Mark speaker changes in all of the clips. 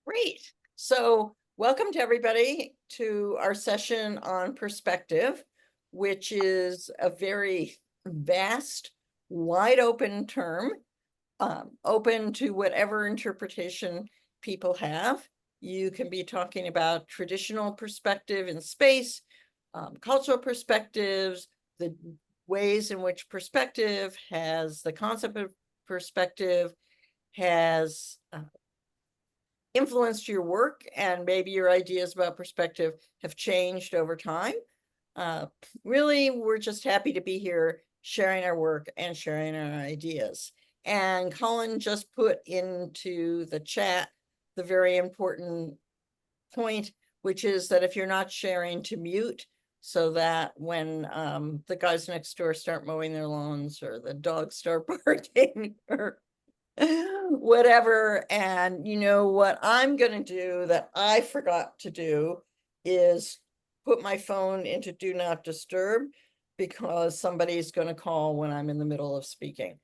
Speaker 1: Great. So welcome to everybody to our session on perspective, which is a very vast, wide open term, open to whatever interpretation people have. You can be talking about traditional perspective in space, cultural perspectives, the ways in which perspective has the concept of perspective has influenced your work, and maybe your ideas about perspective have changed over time. Really, we're just happy to be here sharing our work and sharing our ideas. And Colin just put into the chat the very important point, which is that if you're not sharing, to mute, so that when the guys next door start mowing their lawns or the dogs start barking or whatever. And you know what I'm going to do that I forgot to do is put my phone into do not disturb, because somebody's going to call when I'm in the middle of speaking,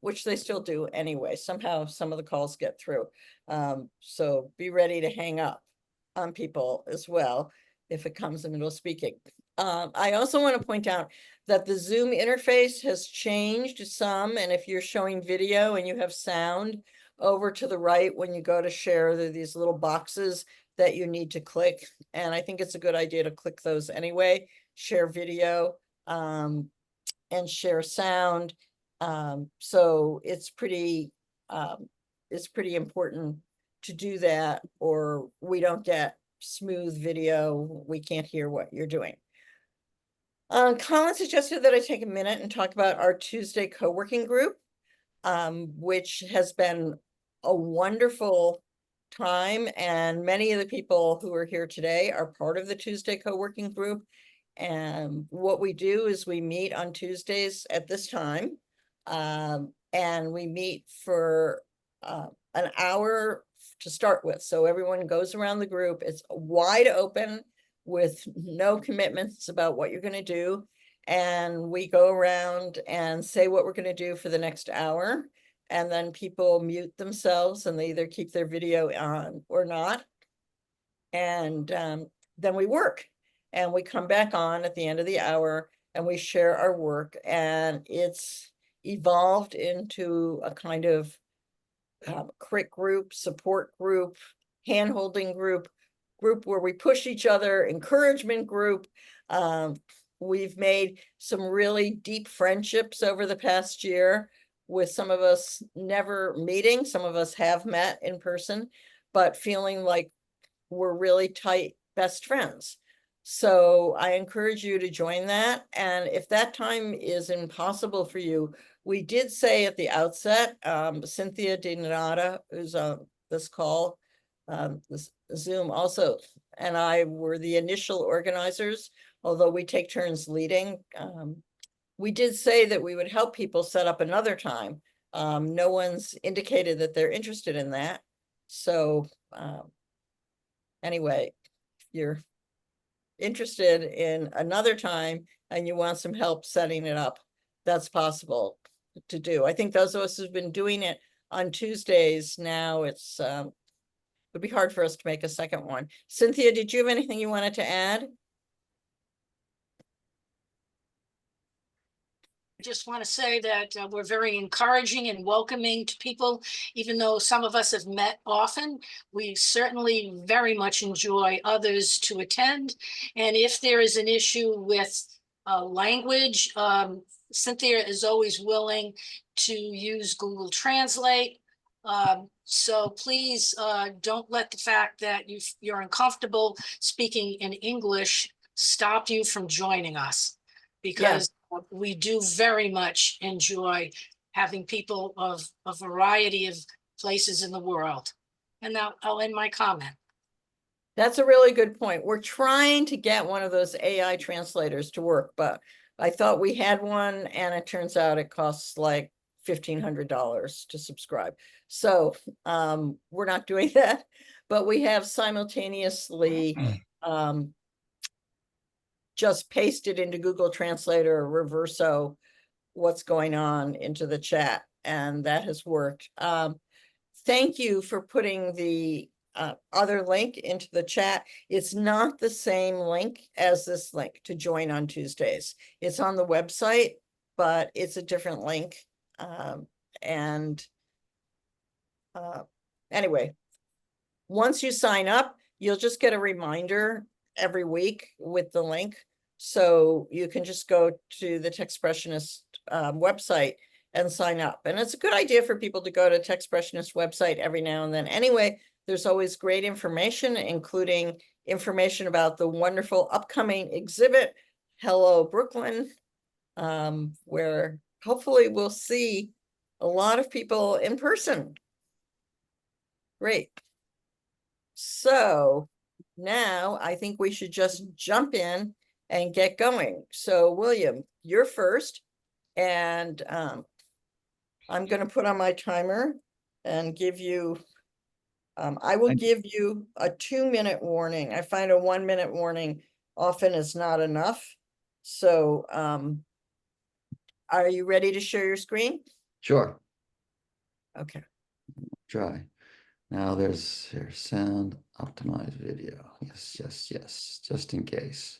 Speaker 1: which they still do anyway. Somehow some of the calls get through. So be ready to hang up on people as well if it comes in the middle of speaking. I also want to point out that the Zoom interface has changed some, and if you're showing video and you have sound, over to the right when you go to share, there are these little boxes that you need to click, and I think it's a good idea to click those anyway. Share video and share sound. So it's pretty important to do that, or we don't get smooth video. We can't hear what you're doing. Colin suggested that I take a minute and talk about our Tuesday co-working group, which has been a wonderful time, and many of the people who are here today are part of the Tuesday co-working group. And what we do is we meet on Tuesdays at this time, and we meet for an hour to start with. So everyone goes around the group. It's wide open with no commitments about what you're going to do. And we go around and say what we're going to do for the next hour. And then people mute themselves and they either keep their video on or not. And then we work, and we come back on at the end of the hour and we share our work. And it's evolved into a kind of crick group, support group, hand-holding group where we push each other, encouragement group. We've made some really deep friendships over the past year, with some of us never meeting. Some of us have met in person, but feeling like we're really tight best friends. So I encourage you to join that. And if that time is impossible for you, we did say at the outset, Cynthia de Renata, who's on this call, this Zoom also, and I were the initial organizers, although we take turns leading. We did say that we would help people set up another time. No one's indicated that they're interested in that. So anyway, if you're interested in another time and you want some help setting it up, that's possible to do. I think those of us who've been doing it on Tuesdays now, it's would be hard for us to make a second one. Cynthia, did you have anything you wanted to add?
Speaker 2: I just want to say that we're very encouraging and welcoming to people, even though some of us have met often. We certainly very much enjoy others to attend. And if there is an issue with language, Cynthia is always willing to use Google Translate. So please don't let the fact that you're uncomfortable speaking in English stop you from joining us, because we do very much enjoy having people of a variety of places in the world. And now I'll end my comment.
Speaker 1: That's a really good point. We're trying to get one of those AI translators to work, but I thought we had one, and it turns out it costs like $1,500 to subscribe. So we're not doing that, but we have simultaneously just pasted into Google Translator or Reverso what's going on into the chat, and that has worked. Thank you for putting the other link into the chat. It's not the same link as this link to join on Tuesdays. It's on the website, but it's a different link. Anyway, once you sign up, you'll just get a reminder every week with the link. So you can just go to the Techspressionist website and sign up. And it's a good idea for people to go to Techspressionist website every now and then. Anyway, there's always great information, including information about the wonderful upcoming exhibit, Hello Brooklyn, where hopefully we'll see a lot of people in person. Great. So now I think we should just jump in and get going. So William, you're first, and I'm going to put on my timer and give you, I will give you a 2-minute warning. I find a 1-minute warning often is not enough. So are you ready to share your screen?
Speaker 3: Sure.
Speaker 1: Okay.
Speaker 3: Try. Now there's sound optimized video. Yes, yes, yes, just in case.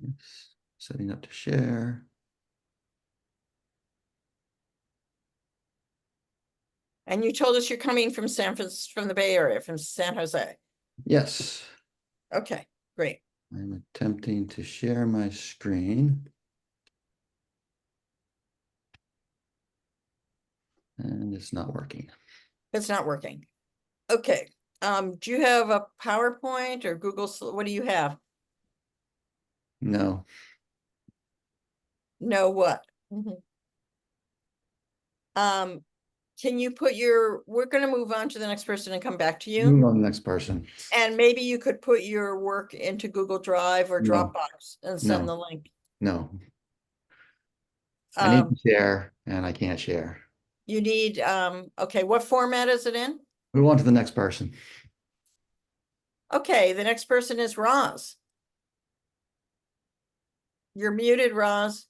Speaker 3: Yes, setting up to share.
Speaker 1: And you told us you're coming from from the Bay Area, from San Jose.
Speaker 3: Yes.
Speaker 1: Okay, great.
Speaker 3: I'm attempting to share my screen. And it's not working.
Speaker 1: It's not working. Okay. Do you have a PowerPoint or Google? What do you have?
Speaker 3: No.
Speaker 1: No, what? Can you put we're going to move on to the next person and come back to you.
Speaker 3: Move on to the next person.
Speaker 1: And maybe you could put your work into Google Drive or
Speaker 3: No.
Speaker 1: Dropbox and send
Speaker 3: No.
Speaker 1: the link.
Speaker 3: No. I need to share and I can't share.
Speaker 1: You need, okay, what format is it in?
Speaker 3: Move on to the next person.
Speaker 1: Okay, the next person is Roz. You're muted, Roz.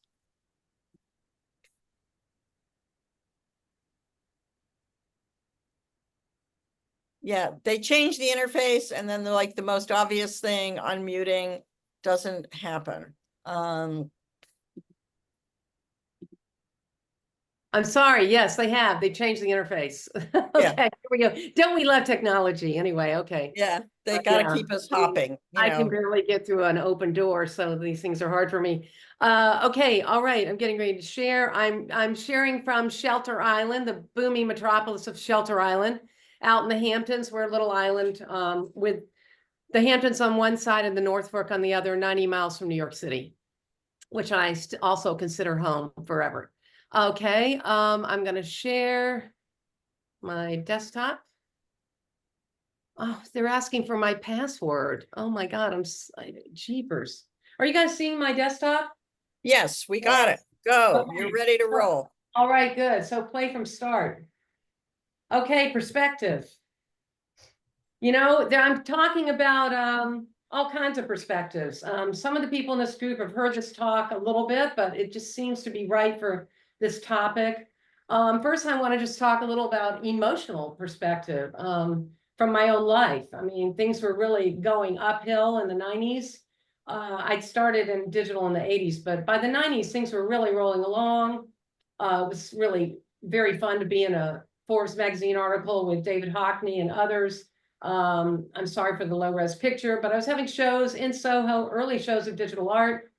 Speaker 1: Yeah, they changed the interface and then the most obvious thing, unmuting, doesn't happen.
Speaker 4: I'm sorry. Yes, they have. They changed the interface. Okay, here we go. Don't we love technology? Anyway, okay.
Speaker 1: Yeah, they got to
Speaker 4: Yeah.
Speaker 1: keep us hopping.
Speaker 4: I can barely get through an open door, so these things are hard for me. Okay, all right. I'm getting ready to share. I'm sharing from Shelter Island, the booming metropolis of Shelter Island, out in the Hamptons. We're a little island with the Hamptons on one side and the North Fork on the other, 90 miles from New York City, which I also consider home forever. Okay, I'm going to share my desktop. Oh, they're asking for my password. Oh my God, I'm jeepers. Are you guys seeing my desktop?
Speaker 1: Yes, we got it. Go.
Speaker 4: Okay.
Speaker 1: You're ready to roll.
Speaker 4: All right, good. So play from start. Okay, perspective. You know, I'm talking about all kinds of perspectives. Some of the people in this group have heard this talk a little bit, but it just seems to be right for this topic. First, I want to just talk a little about emotional perspective from my own life. I mean, things were really going uphill in the 90s. I'd started in digital in the 80s, but by the 90s, things were really rolling along. It was really very fun to be in a Forbes magazine article with David Hockney and others. I'm sorry for the low-res picture, but I was having shows in Soho, early shows of digital art,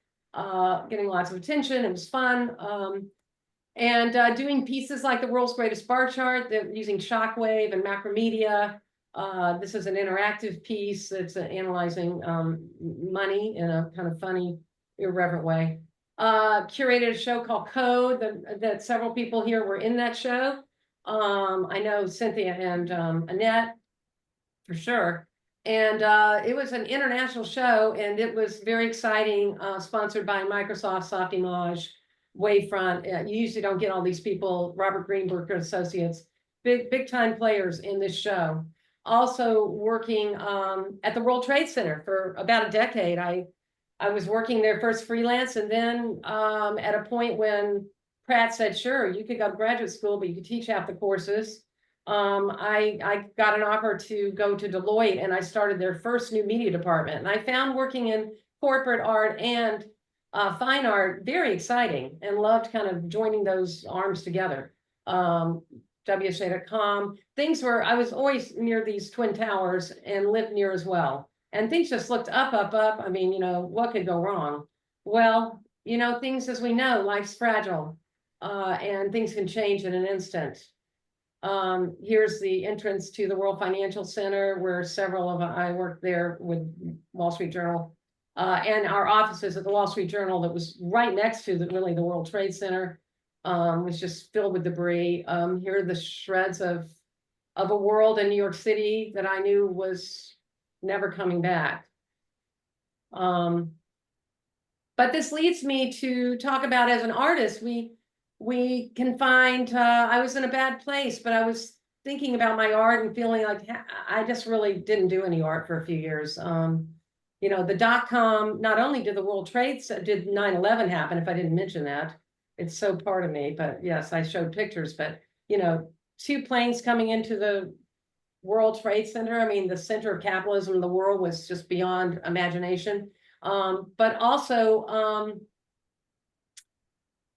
Speaker 4: getting lots of attention. It was fun. And doing pieces like the world's greatest bar chart, using Shockwave and Macromedia. This is an interactive piece that's analyzing money in a kind of funny, irreverent way. Curated a show called Code that several people here were in that show. I know Cynthia and Annette for sure. And it was an international show and it was very exciting, sponsored by Microsoft, Softimage, Wavefront. You usually don't get all these people, Robert Greenberg Associates, big time players in this show. also working at the World Trade Center for about a decade. I was working there first freelance, and then at a point when Pratt said, sure, you could go to graduate school, but you could teach half the courses. I got an offer to go to Deloitte, and I started their first new media department. And I found working in corporate art and fine art very exciting, and loved kind of joining those arms together. WSA.com, things were, I was always near these Twin Towers and lived near as well. And things just looked up, up, up. I mean, what could go wrong? Well, things, as we know, life's fragile, and things can change in an instant. Here's the entrance to the World Financial Center, where I worked there with Wall Street Journal, and our offices at the Wall Street Journal that was right next to the World Trade Center, was just filled with debris. Here are the shreds of a world in New York City that I knew was never coming back. But this leads me to talk about, as an artist, we can find, I was in a bad place, but I was thinking about my art and feeling like I just really didn't do any art for a few years. The .com, not only did the World Trade, did 9/11 happen, if I didn't mention that, it's so part of me, but yes, I showed pictures, but 2 planes coming into the World Trade Center. I mean, the center of capitalism in the world was just beyond imagination. But also,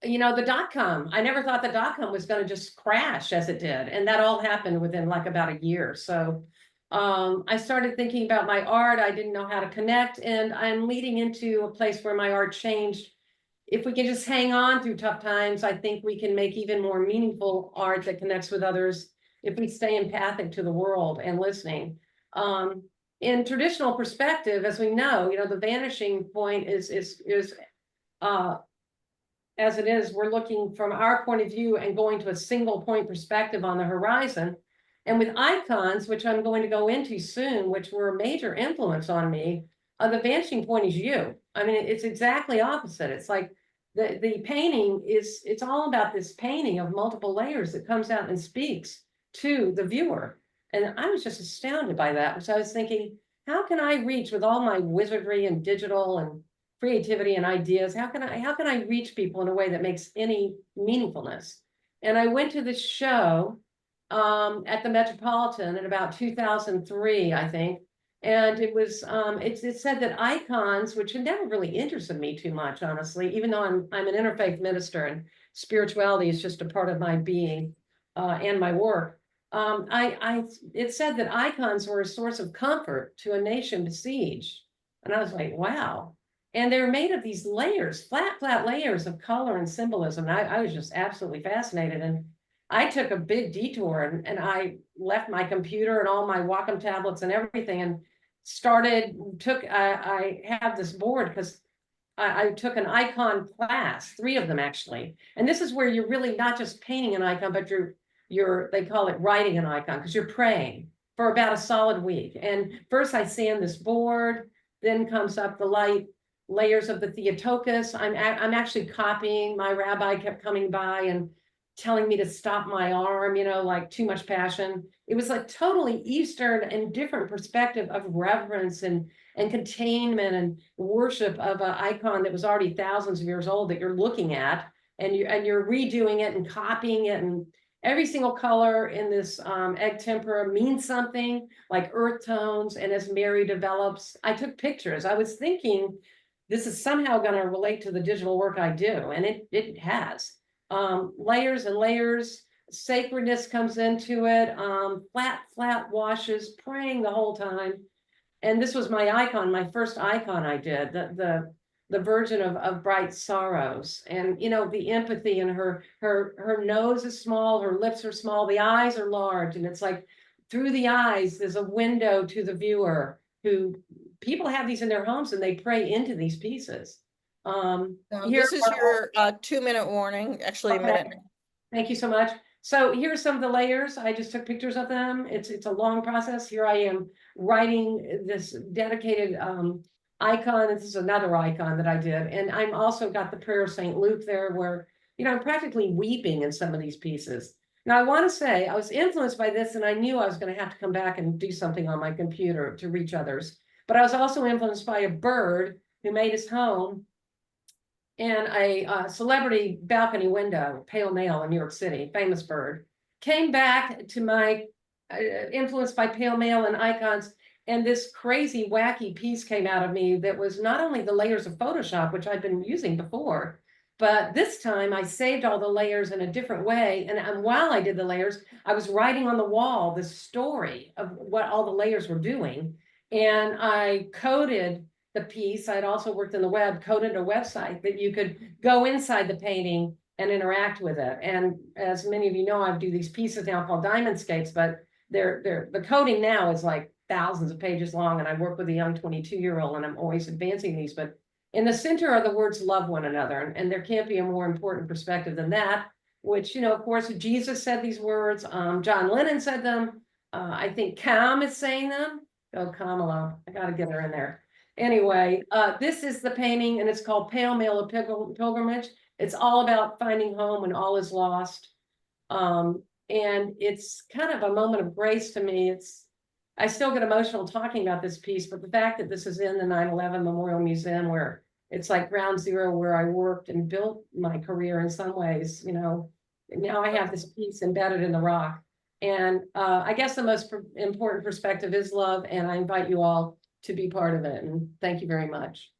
Speaker 4: the .com, I never thought the .com was going to just crash as it did. And that all happened within like about a year. So I started thinking about my art. I didn't know how to connect, and I'm leading into a place where my art changed. If we can just hang on through tough times, I think we can make even more meaningful art that connects with others if we stay empathic to the world and listening. In traditional perspective, as we know, the vanishing point is as it is, we're looking from our point of view and going to a single point perspective on the horizon. And with icons, which I'm going to go into soon, which were a major influence on me, the vanishing point is you. I mean, it's exactly opposite. It's like the painting it's all about this painting of multiple layers that comes out and speaks to the viewer. And I was just astounded by that. So I was thinking, how can I reach, with all my wizardry and digital and creativity and ideas, how can I reach people in a way that makes any meaningfulness? And I went to this show at the Metropolitan in about 2003, I think. And it was, it said that icons, which had never really interested me too much, honestly, even though I'm an interfaith minister and spirituality is just a part of my being and my work. It said that icons were a source of comfort to a nation besieged. And I was like, wow. And they're made of these layers, flat layers of color and symbolism. And I was just absolutely fascinated. And I took a big detour, and I left my computer and all my Wacom tablets and everything, and I have this board because I took an icon class, 3 of them actually. And this is where you're really not just painting an icon, but they call it writing an icon, because you're praying for about a solid week. And first I sand this board, then comes up the light layers of the Theotokos. I'm actually copying. My rabbi kept coming by and telling me to stop my arm, like too much passion. It was like totally Eastern and different perspective of reverence and containment and worship of an icon that was already thousands of years old that you're looking at, and you're redoing it and copying it, and every single color in this egg tempera means something, like earth tones. And as Mary develops, I took pictures. I was thinking this is somehow going to relate to the digital work I do, and it has. Layers and layers, sacredness comes into it, flat washes, praying the whole time. And this was my icon, my first icon I did, the Virgin of Bright Sorrows. And the empathy in her nose is small, her lips are small, the eyes are large, and it's like through the eyes there's a window to the viewer. Who people have these in their homes and they pray into these pieces.
Speaker 1: This is your 2-minute warning, actually a minute.
Speaker 4: Thank you so much. So here's some of the layers. I just took pictures of them. It's a long process. Here I am writing this dedicated icon. This is another icon that I did. And I'm also got the prayer of St. Luke there, where, I'm practically weeping in some of these pieces. Now, I want to say I was influenced by this, and I knew I was going to have to come back and do something on my computer to reach others. But I was also influenced by a bird who made his home in a celebrity balcony window, pale male in New York City, famous bird. Came back to my influenced by pale male and icons, and this crazy wacky piece came out of me that was not only the layers of Photoshop, which I'd been using before, but this time I saved all the layers in a different way. And while I did the layers, I was writing on the wall the story of what all the layers were doing. And I coded the piece. I'd also worked in the web, coded a website that you could go inside the painting and interact with it. And as many of you know, I do these pieces now called Diamondscapes, but the coding now is like thousands of pages long. And I work with a young 22-year-old, and I'm always advancing these. But in the center are the words love one another. And there can't be a more important perspective than that, which, you know, of course, Jesus said these words. John Lennon said them. I think Cam is saying them. Oh, Kamala, I got to get her in there. Anyway, this is the painting, and it's called Pale Male, a Pilgrimage. It's all about finding home when all is lost. And it's kind of a moment of grace to me. I still get emotional talking about this piece, but the fact that this is in the 9/11 Memorial Museum, where it's like ground zero where I worked and built my career in some ways, you know, now I have this piece embedded in the rock. And I guess the most important perspective is love, and I invite you all to be part of it. And thank you very much.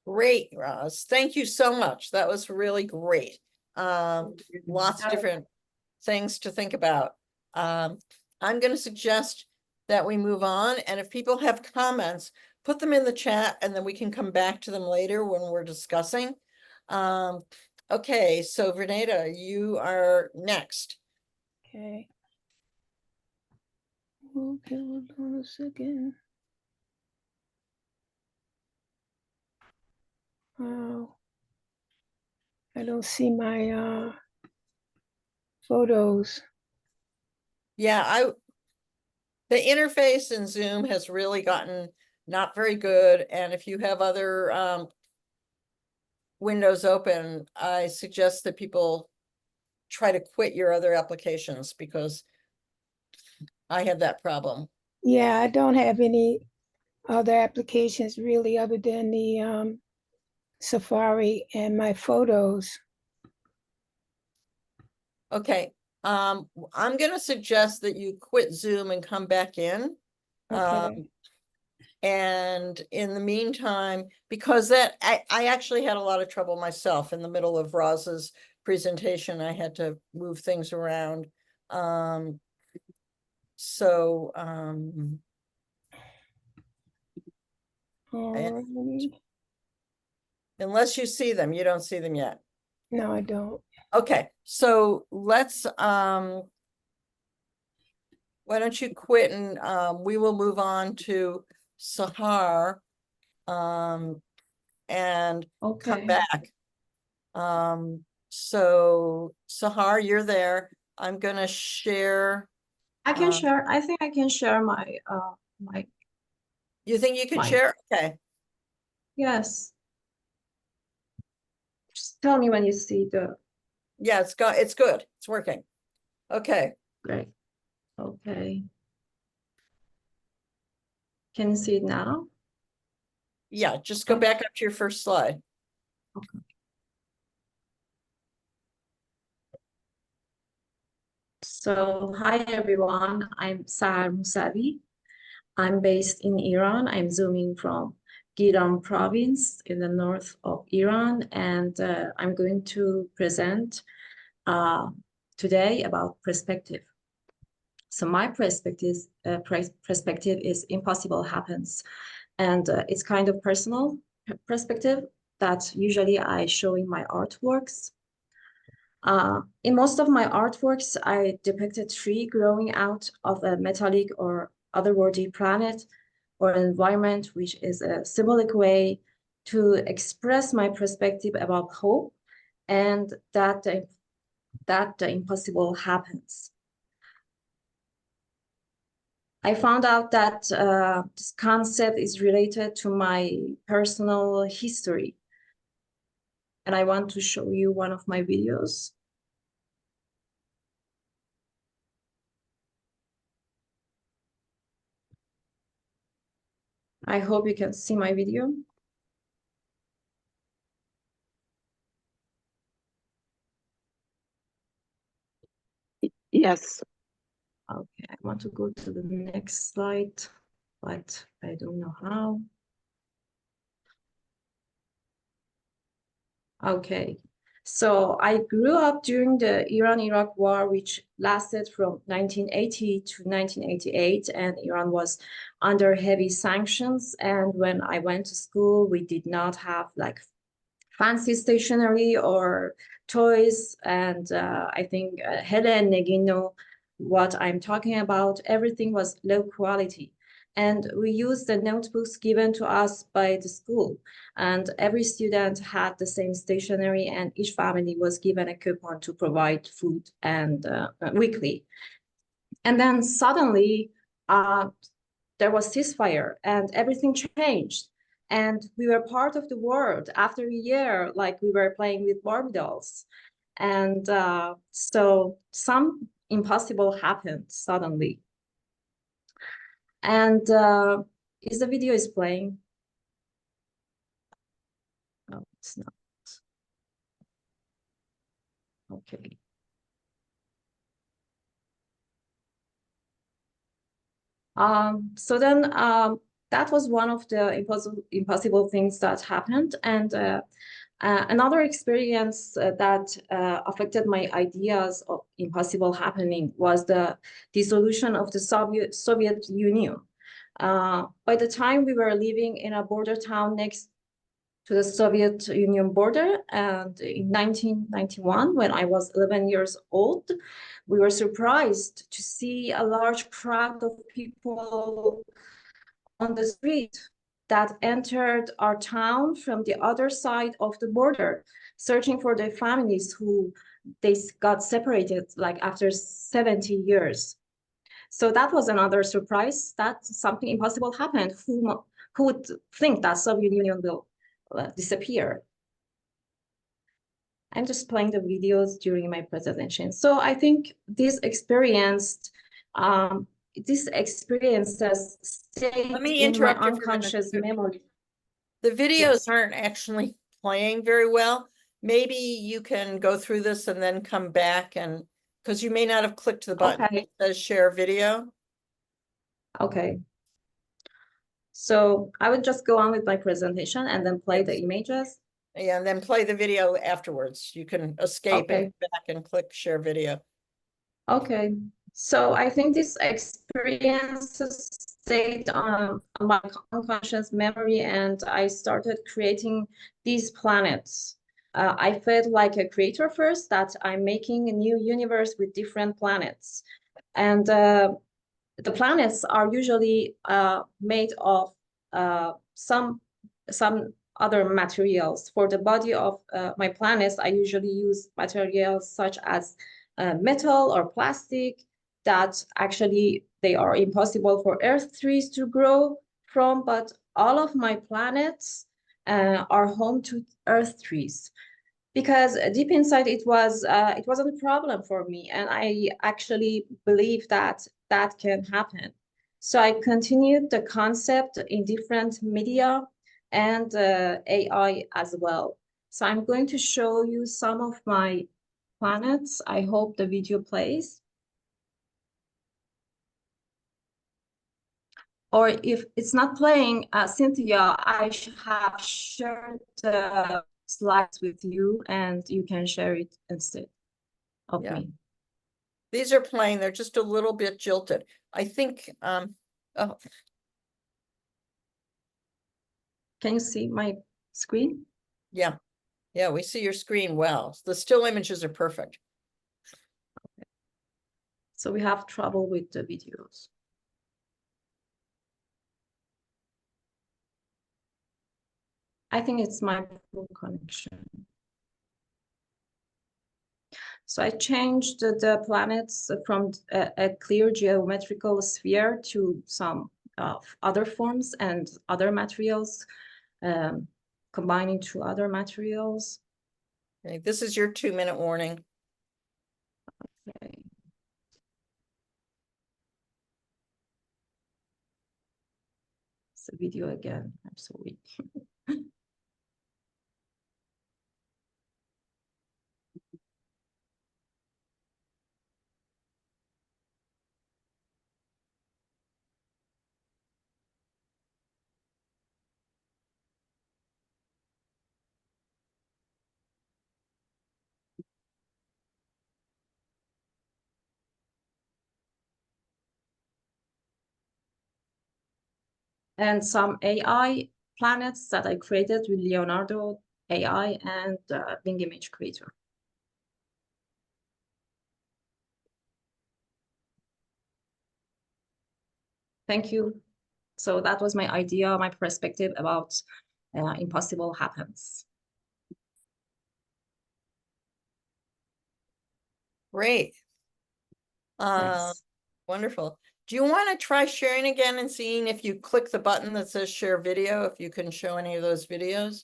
Speaker 1: Great, Roz. Thank you so much. That was really great. Lots of different things to think about. I'm going to suggest that we move on. And if people have comments, put them in the chat, and then we can come back to them later when we're discussing. Okay, so Renata, you are next.
Speaker 5: Okay. Okay, hold on a second. Wow. I don't see my photos.
Speaker 1: Yeah, the interface in Zoom has really gotten not very good. And if you have other windows open, I suggest that people try to quit your other applications, because I have that problem.
Speaker 5: Yeah, I don't have any other applications really other than the Safari and my photos.
Speaker 1: Okay, I'm gonna suggest that you quit Zoom and come back in.
Speaker 5: Okay.
Speaker 1: And in the meantime, because I actually had a lot of trouble myself in the middle of Roz's presentation. I had to move things around.
Speaker 5: Alrighty.
Speaker 1: Unless you see them, you don't see them yet.
Speaker 5: No, I don't.
Speaker 1: Okay, so let's why don't you quit, and we will move on to Sahar and come back. So Sahar, you're there. I'm gonna share.
Speaker 6: I can share. I think I can share my my.
Speaker 1: You think you can
Speaker 6: my-
Speaker 1: share? Okay.
Speaker 6: Yes. Just tell me when you see the.
Speaker 1: Yeah, it's good. It's working. Okay.
Speaker 6: Great. Okay. Can you see it now?
Speaker 1: Yeah, just go back up to your first slide.
Speaker 6: Okay. So, hi everyone. I'm Sahar Musavi. I'm based in Iran. I'm zooming from Giran province in the north of Iran, and I'm going to present today about perspective. So my perspective is impossible happens, and it's kind of personal perspective that usually I show in my artworks. In most of my artworks, I depicted a tree growing out of a metallic or otherworldly planet or environment, which is a symbolic way to express my perspective about hope and that the impossible happens. I found out that this concept is related to my personal history. And I want to show you one of my videos. I hope you can see my video.
Speaker 7: Yes.
Speaker 6: Okay, I want to go to the next slide, but I don't know how. Okay, so I grew up during the Iran-Iraq War, which lasted from 1980 to 1988, and Iran was under heavy sanctions. And when I went to school, we did not have like fancy stationery or toys. And I think Hele and Negin know what I'm talking about. Everything was low quality. And we used the notebooks given to us by the school. And every student had the same stationery, and each family was given a coupon to provide food and weekly. And then suddenly there was ceasefire and everything changed. And we were part of the world after a year, like we were playing with Barbie dolls. And so some impossible happened suddenly. And is the video is playing? No, it's not. Okay. So then that was one of the impossible things that happened. And another experience that affected my ideas of impossible happening was the dissolution of the Soviet Union. By the time we were living in a border town next to the Soviet Union border, and in 1991, when I was 11 years old, we were surprised to see a large crowd of people on the street that entered our town from the other side of the border, searching for their families who they got separated like after 70 years. So that was another surprise that something impossible happened. Who would think that Soviet Union will disappear? I'm just playing the videos during my presentation. So I think this experience, these experiences stayed
Speaker 1: Let me
Speaker 6: in my
Speaker 1: interrupt you for a minute.
Speaker 6: unconscious memory.
Speaker 1: The videos
Speaker 6: Yes.
Speaker 1: aren't actually playing very well. Maybe you can go through this and then come back, and because you may not have clicked the button
Speaker 6: Okay.
Speaker 1: that says share video.
Speaker 6: Okay. So I would just go on with my presentation and then play the
Speaker 1: Yes.
Speaker 6: images.
Speaker 1: Yeah, and then play the video afterwards. You can escape
Speaker 6: Okay.
Speaker 1: and back and click share video.
Speaker 6: Okay. So I think this experience stayed on my unconscious memory, and I started creating these planets. I felt like a creator first, that I'm making a new universe with different planets. And the planets are usually made of some other materials. For the body of my planets, I usually use materials such as metal or plastic that actually they are impossible for Earth trees to grow from, but all of my planets are home to Earth trees. Because deep inside it wasn't a problem for me, and I actually believe that that can happen. So I continued the concept in different media and AI as well. So I'm going to show you some of my planets. I hope the video plays. Or if it's not playing, Cynthia, I have shared the slides with you and you can share it instead of
Speaker 1: Yeah.
Speaker 6: me.
Speaker 1: These are playing, they're just a little bit jilted. I think, oh,
Speaker 6: Can you see my screen?
Speaker 1: yeah. Yeah, we see your screen well. The still images are perfect.
Speaker 6: So we have trouble with the videos. I think it's my full connection. So I changed the planets from a clear geometrical sphere to some other forms and other materials, combining two other materials.
Speaker 1: Okay, this is your 2-minute warning.
Speaker 6: Okay. this video again. I'm sorry. And some AI planets that I created with Leonardo AI and Bing Image Creator. Thank you. So that was my idea, my perspective about impossible happens.
Speaker 1: Great.
Speaker 6: Thanks.
Speaker 1: Wonderful. Do you want to try sharing again and seeing if you click the button that says share video, if you can show any of those videos?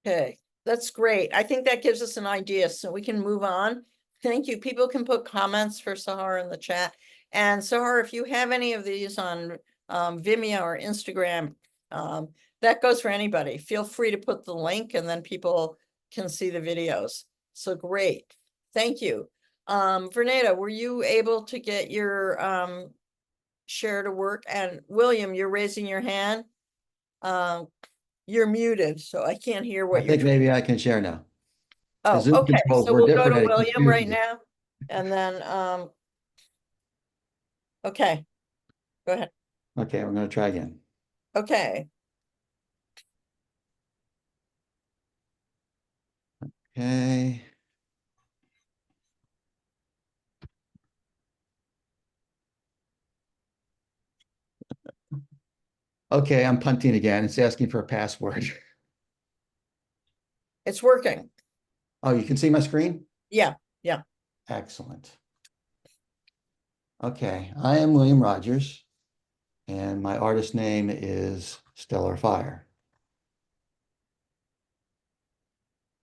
Speaker 1: Okay, that's great. I think that gives us an idea, so we can move on. Thank you. People can put comments for Sahar in the chat. And Sahar, if you have any of these on Vimeo or Instagram, that goes for anybody. Feel free to put the link and then people can see the videos. So great. Thank you. Renata, were you able to get your share to work? And William, you're raising your hand. You're muted, so I can't hear
Speaker 3: I
Speaker 1: what you're.
Speaker 3: think maybe I can share now.
Speaker 1: Oh,
Speaker 3: Zoom
Speaker 1: okay,
Speaker 3: controls
Speaker 1: so
Speaker 3: were
Speaker 1: we'll go
Speaker 3: different
Speaker 1: to
Speaker 3: and it
Speaker 1: William
Speaker 3: confused
Speaker 1: right
Speaker 3: me.
Speaker 1: now, and then, okay, go ahead.
Speaker 3: Okay, we're gonna try again.
Speaker 1: Okay,
Speaker 3: Okay. Okay, I'm punting again. It's asking for a password.
Speaker 1: it's working.
Speaker 3: Oh, you can see my screen?
Speaker 1: Yeah, yeah.
Speaker 3: Excellent. Okay, I am William Rogers, and my artist name is Stellar Fire.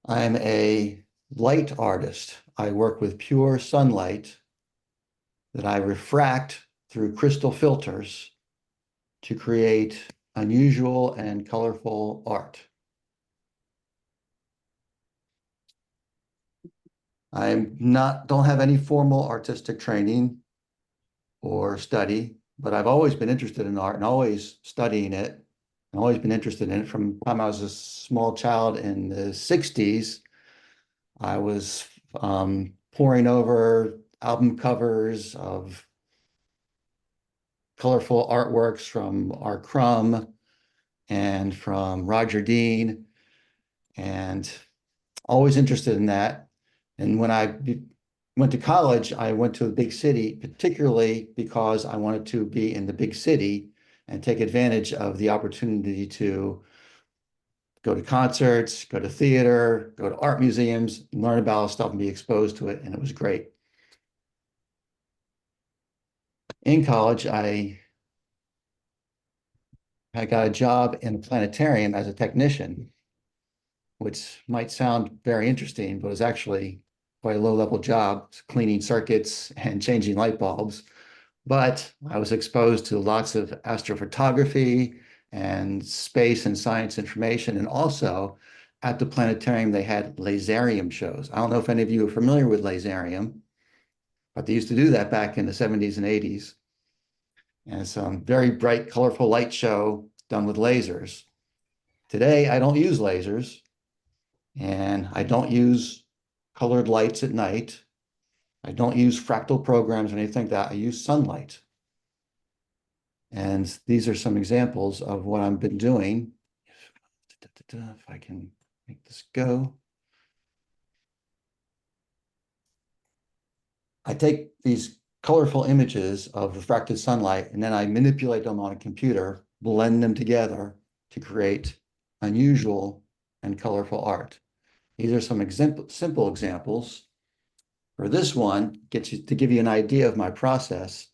Speaker 3: I'm a light artist. I work with pure sunlight that I refract through crystal filters to create unusual and colorful art. Don't have any formal artistic training or study, but I've always been interested in art and always studying it and always been interested in it from the time I was a small child in the 60s. I was poring over album covers of colorful artworks from R. Crumb and from Roger Dean, and always interested in that. And when I went to college, I went to a big city, particularly because I wanted to be in the big city and take advantage of the opportunity to go to concerts, go to theater, go to art museums, learn about stuff and be exposed to it. And it was great. In college, I got a job in a planetarium as a technician, which might sound very interesting, but was actually quite a low-level job, cleaning circuits and changing light bulbs. But I was exposed to lots of astrophotography and space and science information, and also at the planetarium, they had laserium shows. I don't know if any of you are familiar with laserium, but they used to do that back in the 70s and 80s. And it's a very bright, colorful light show done with lasers. Today, I don't use lasers, and I don't use colored lights at night. I don't use fractal programs or anything like that. I use sunlight. And these are some examples of what I've been doing. If I can make this go. I take these colorful images of refracted sunlight, and then I manipulate them on a computer, blend them together to create unusual and colorful art. These are some simple examples. For this one, to give you an idea of my process,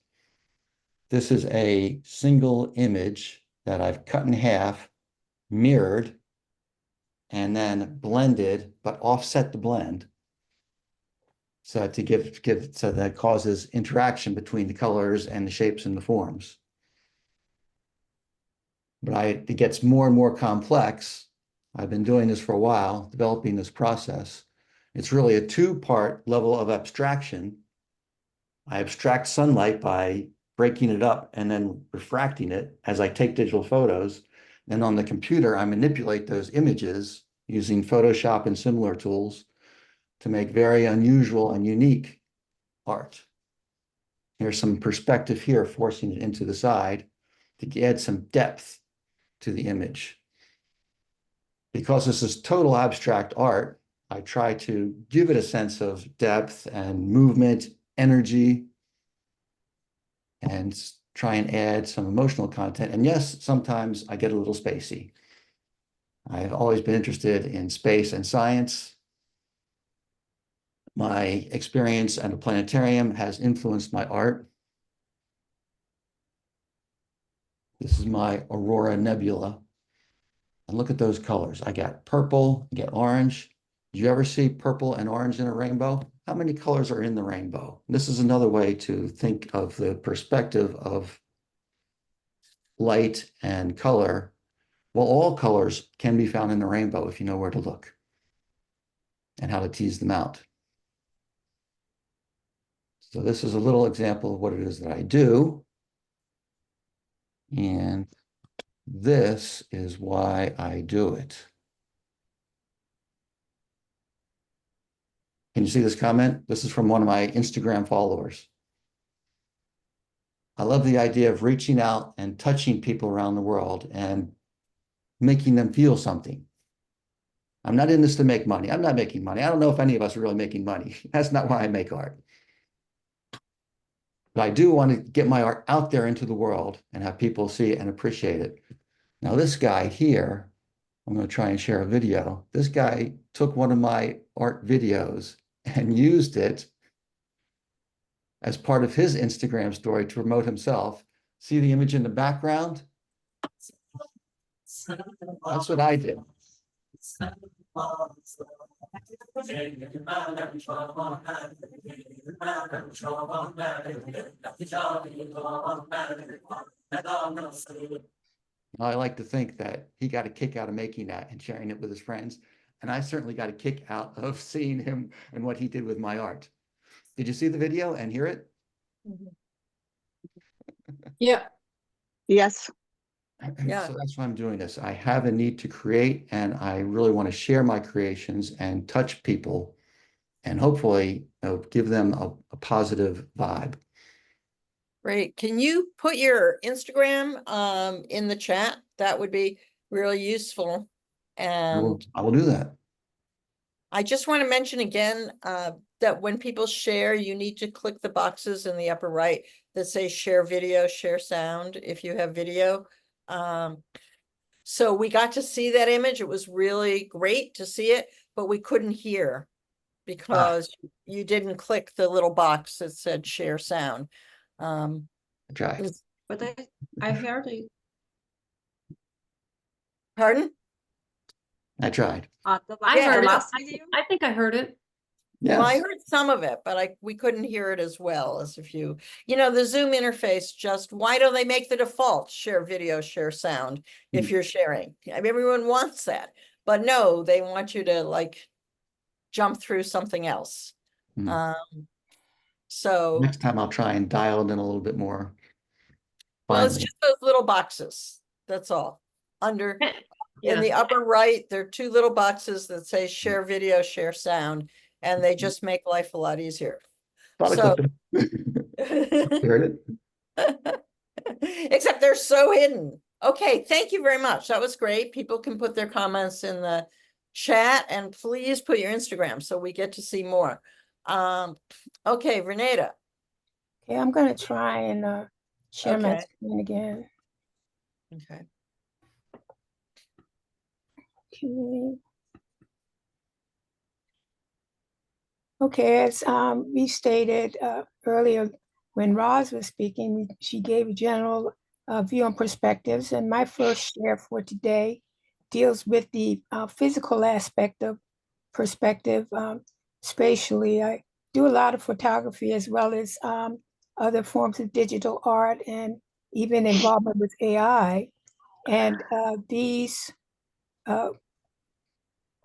Speaker 3: this is a single image that I've cut in half, mirrored, and then blended, but offset the blend. So to give so that causes interaction between the colors and the shapes and the forms. But it gets more and more complex. I've been doing this for a while, developing this process. It's really a two-part level of abstraction. I abstract sunlight by breaking it up and then refracting it as I take digital photos. Then on the computer, I manipulate those images using Photoshop and similar tools to make very unusual and unique art. Here's some perspective here, forcing it into the side to add some depth to the image. Because this is total abstract art, I try to give it a sense of depth and movement, energy, and try and add some emotional content. And yes, sometimes I get a little spacey. I've always been interested in space and science. My experience at a planetarium has influenced my art. This is my Aurora Nebula. And look at those colors. I got purple, I get orange. Did you ever see purple and orange in a rainbow? How many colors are in the rainbow? This is another way to think of the perspective of light and color. Well, all colors can be found in the rainbow if you know where to look and how to tease them out. So this is a little example of what it is that I do. And this is why I do it. Can you see this comment? This is from one of my Instagram followers. I love the idea of reaching out and touching people around the world and making them feel something. I'm not in this to make money. I'm not making money. I don't know if any of us are really making money. That's not why I make art. But I do want to get my art out there into the world and have people see it and appreciate it. Now, this guy here, I'm going to try and share a video. This guy took one of my art videos and used it as part of his Instagram story to promote himself. See the image in the background? That's what I did. I like to think that he got a kick out of making that and sharing it with his friends. And I certainly got a kick out of seeing him and what he did with my art. Did you see the video and hear it?
Speaker 2: Yeah.
Speaker 7: Yes.
Speaker 1: Yeah.
Speaker 3: So that's why I'm doing this. I have a need to create, and I really want to share my creations and touch people and hopefully give them a positive vibe.
Speaker 1: Great. Can you put your Instagram in the chat? That would be really useful. And
Speaker 3: I will do that.
Speaker 1: I just want to mention again that when people share, you need to click the boxes in the upper right that say share video, share sound if you have video. So we got to see that image. It was really great to see it, but we couldn't hear because you didn't click the little box that said share sound.
Speaker 3: I tried.
Speaker 6: But I heard it.
Speaker 1: Pardon?
Speaker 3: I tried.
Speaker 4: I heard it.
Speaker 6: last video.
Speaker 4: I think I heard it.
Speaker 3: Yes.
Speaker 1: Well, I heard some of it, but we couldn't hear it as well as if you know, the Zoom interface, just why don't they make the default share video, share sound if you're sharing? I mean, everyone wants that, but no, they want you to like jump through something else.
Speaker 3: Hmm.
Speaker 1: So,
Speaker 3: Next time I'll try and dial it in a little bit more.
Speaker 1: well, it's
Speaker 3: Finally.
Speaker 1: just those little boxes. That's all. Under in
Speaker 4: Yeah.
Speaker 1: the upper right, there are two little boxes that say share video, share sound, and they just make life a lot easier.
Speaker 3: Thought I
Speaker 1: So,
Speaker 3: clicked it. Heard it.
Speaker 1: except they're so hidden. Okay, thank you very much. That was great. People can put their comments in the chat, and please put your Instagram so we get to see more. Okay, Renata.
Speaker 5: Okay, I'm gonna try and share my
Speaker 1: Okay.
Speaker 5: screen again.
Speaker 1: Okay.
Speaker 5: Okay. Okay, as we stated earlier when Roz was speaking, she gave a general view on perspectives, and my first share for today deals with the physical aspect of perspective spatially. I do a lot of photography as well as other forms of digital art and even involvement with AI. And these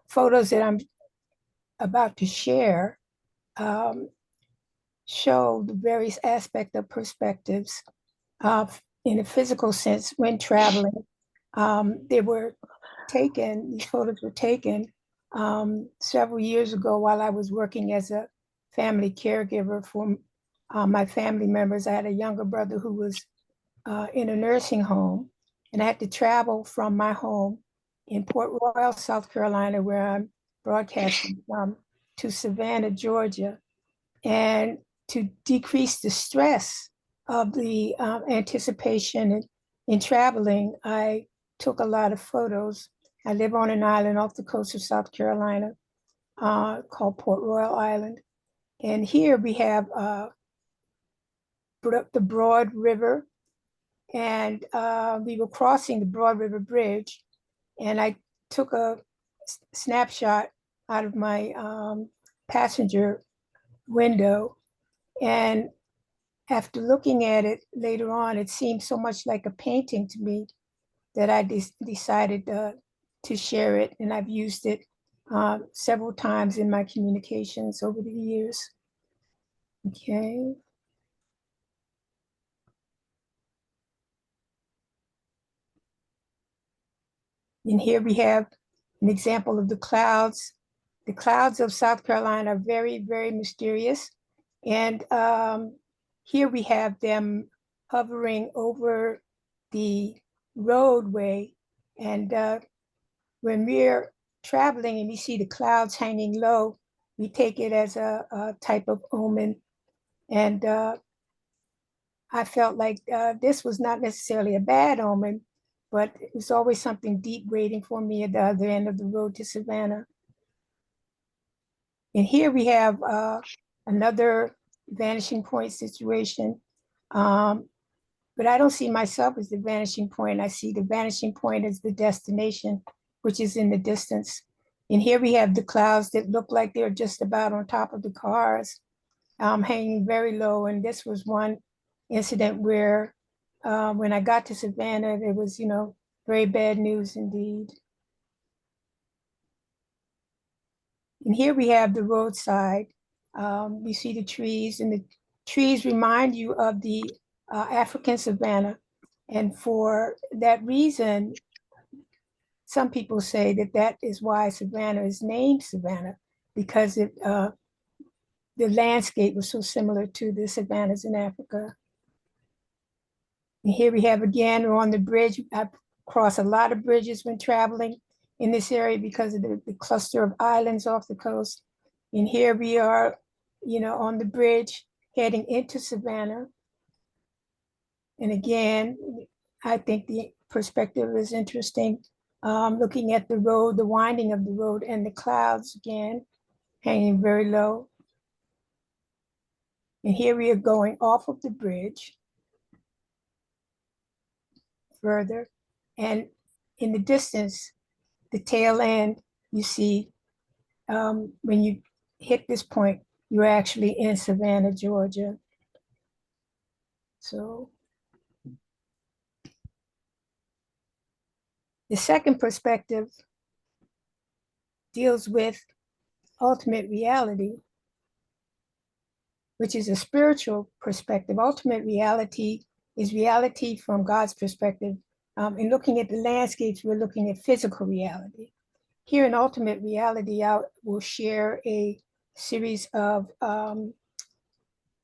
Speaker 5: photos that I'm about to share um, show the various aspects of perspectives in a physical sense when traveling. They were taken, these photos were taken several years ago while I was working as a family caregiver for my family members. I had a younger brother who was in a nursing home, and I had to travel from my home in Port Royal, South Carolina, where I'm broadcasting from, to Savannah, Georgia. And to decrease the stress of the anticipation in traveling, I took a lot of photos. I live on an island off the coast of South Carolina called Port Royal Island. And here we have the Broad River, and we were crossing the Broad River Bridge, and I took a snapshot out of my passenger window. And after looking at it later on, it seemed so much like a painting to me that I decided to share it. And I've used it several times in my communications over the years. Okay. And here we have an example of the clouds. The clouds of South Carolina are very, very mysterious. And here we have them hovering over the roadway. And when we're traveling and we see the clouds hanging low, we take it as a type of omen. And I felt like this was not necessarily a bad omen, but it was always something deep waiting for me at the other end of the road to Savannah. And here we have another vanishing point situation. But I don't see myself as the vanishing point. I see the vanishing point as the destination, which is in the distance. And here we have the clouds that look like they're just about on top of the cars, hanging very low. And this was one incident where when I got to Savannah, there was, very bad news indeed. And here we have the roadside. You see the trees, and the trees remind you of the African savanna. And for that reason, some people say that that is why Savannah is named Savannah, because the landscape was so similar to the savannas in Africa. And here we have again, we're on the bridge. I cross a lot of bridges when traveling in this area because of the cluster of islands off the coast. And here we are, on the bridge heading into Savannah. And again, I think the perspective is interesting. Looking at the road, the winding of the road, and the clouds again, hanging very low. And here we are going off of the bridge further. And in the distance, the tail end, you see, when you hit this point, you're actually in Savannah, Georgia. So the second perspective deals with ultimate reality, which is a spiritual perspective. Ultimate reality is reality from God's perspective. In looking at the landscapes, we're looking at physical reality. Here in Ultimate Reality, I will share a series of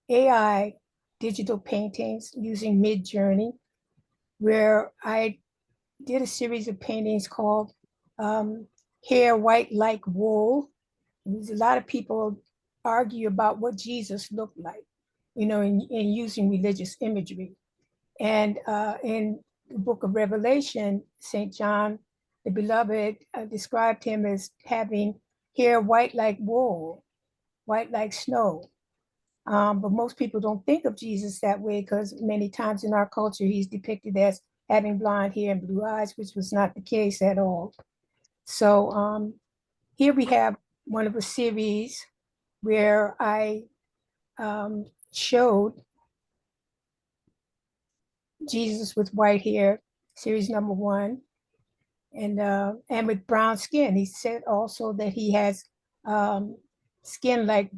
Speaker 5: AI digital paintings using Mid-Journey, where I did a series of paintings called Hair White Like Wool. There's a lot of people argue about what Jesus looked like, you know, in using religious imagery. And in the book of Revelation, St. John, the beloved, described him as having hair white like wool, white like snow. But most people don't think of Jesus that way because many times in our culture, he's depicted as having blonde hair and blue eyes, which was not the case at all. So here we have one of a series where I showed Jesus with white hair, series number 1, and with brown skin. He said also that he has skin like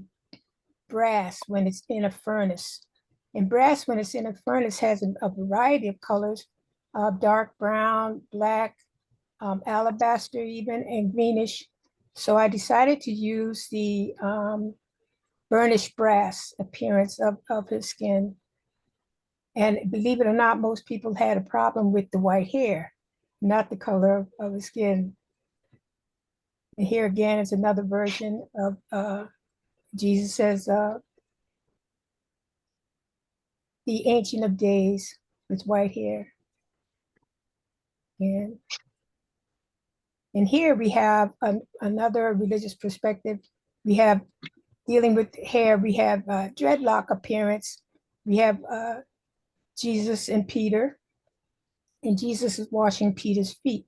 Speaker 5: brass when it's in a furnace. And brass, when it's in a furnace, has a variety of colors, dark brown, black, alabaster even, and greenish. So I decided to use the burnished brass appearance of his skin. And believe it or not, most people had a problem with the white hair, not the color of his skin. And here again is another version of Jesus as the Ancient of Days with white hair. And here we have another religious perspective. We have dealing with hair, we have dreadlock appearance. We have Jesus and Peter, and Jesus is washing Peter's feet.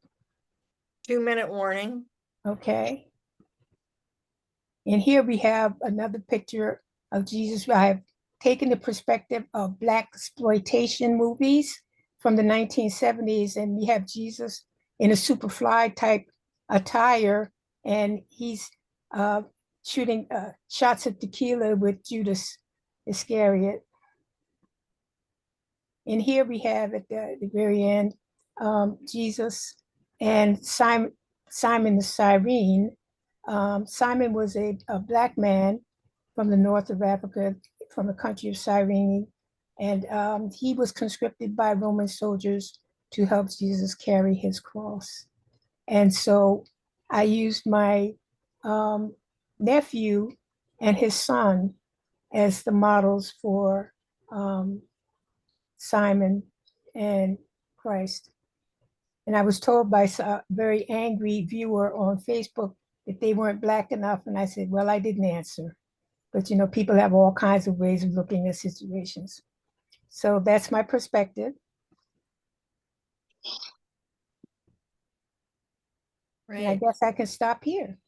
Speaker 1: 2-minute warning.
Speaker 5: Okay. And here we have another picture of Jesus. I have taken the perspective of Black exploitation movies from the 1970s, and we have Jesus in a Superfly type attire, and he's shooting shots of tequila with Judas Iscariot. And here we have at the very end, Jesus and Simon the Cyrene. Simon was a Black man from the north of Africa, from the country of Cyrene. And he was conscripted by Roman soldiers to help Jesus carry his cross. And so I used my nephew and his son as the models for Simon and Christ. And I was told by a very angry viewer on Facebook that they weren't Black enough. And I said, well, I didn't answer. But, you know, people have all kinds of ways of looking at situations. So that's my perspective.
Speaker 1: Right.
Speaker 5: And I guess I can stop here.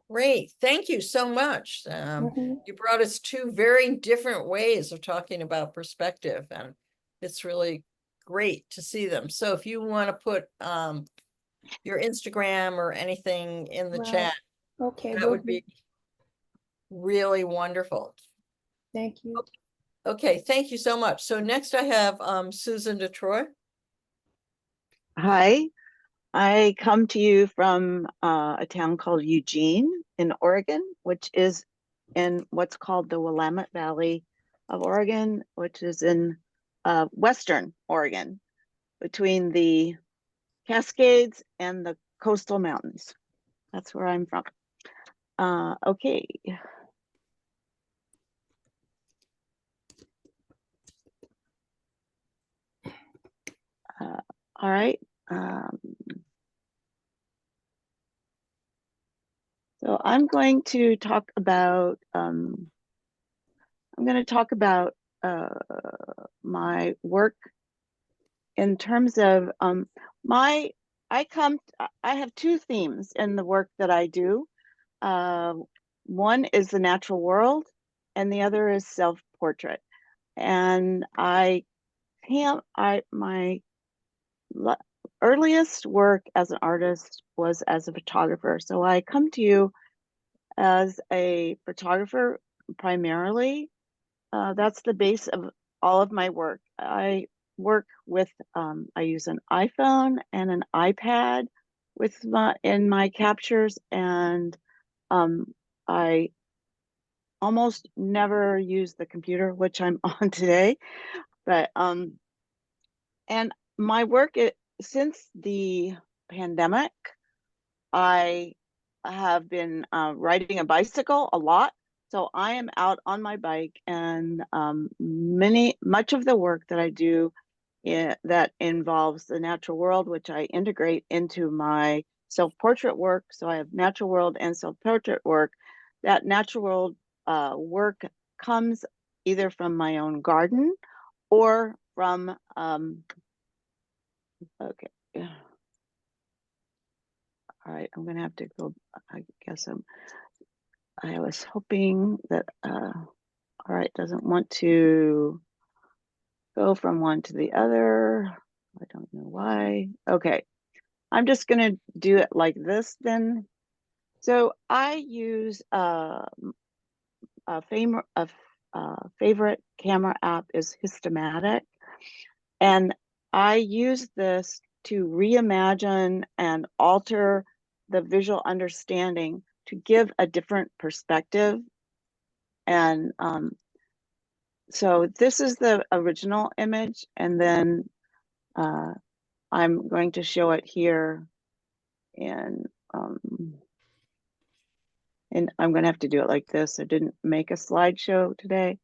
Speaker 1: Great. Thank you so much. You brought us 2 very different ways of talking about perspective, and it's really great to see them. So if you want to put your Instagram or anything in the chat,
Speaker 5: Okay,
Speaker 1: that would be really wonderful.
Speaker 5: Thank you.
Speaker 1: Okay, thank you so much. So next I have Susan DeTroy.
Speaker 7: Hi, I come to you from a town called Eugene in Oregon, which is in what's called the Willamette Valley of Oregon, which is in Western Oregon, between the Cascades and the coastal mountains. That's where I'm from. Okay. All right. So I'm going to talk about my work in terms of I have 2 themes in the work that I do. One is the natural world, and the other is self-portrait. And earliest work as an artist was as a photographer. So I come to you as a photographer primarily. That's the base of all of my work. I work with, I use an iPhone and an iPad in my captures, and I almost never use the computer, which I'm on today. But and my work, since the pandemic, I have been riding a bicycle a lot. So I am out on my bike, and much of the work that I do that involves the natural world, which I integrate into my self-portrait work. So I have natural world and self-portrait work. That natural world work comes either from my own garden or from, okay. All right, I'm gonna have to go, I guess I was hoping that, all right, doesn't want to go from one to the other. I don't know why. Okay, I'm just gonna do it like this then. So I use a favorite camera app is Hystomatic, and I use this to reimagine and alter the visual understanding to give a different perspective. And so this is the original image, and then I'm going to show it here, and I'm going to have to do it like this. I didn't make a slideshow today.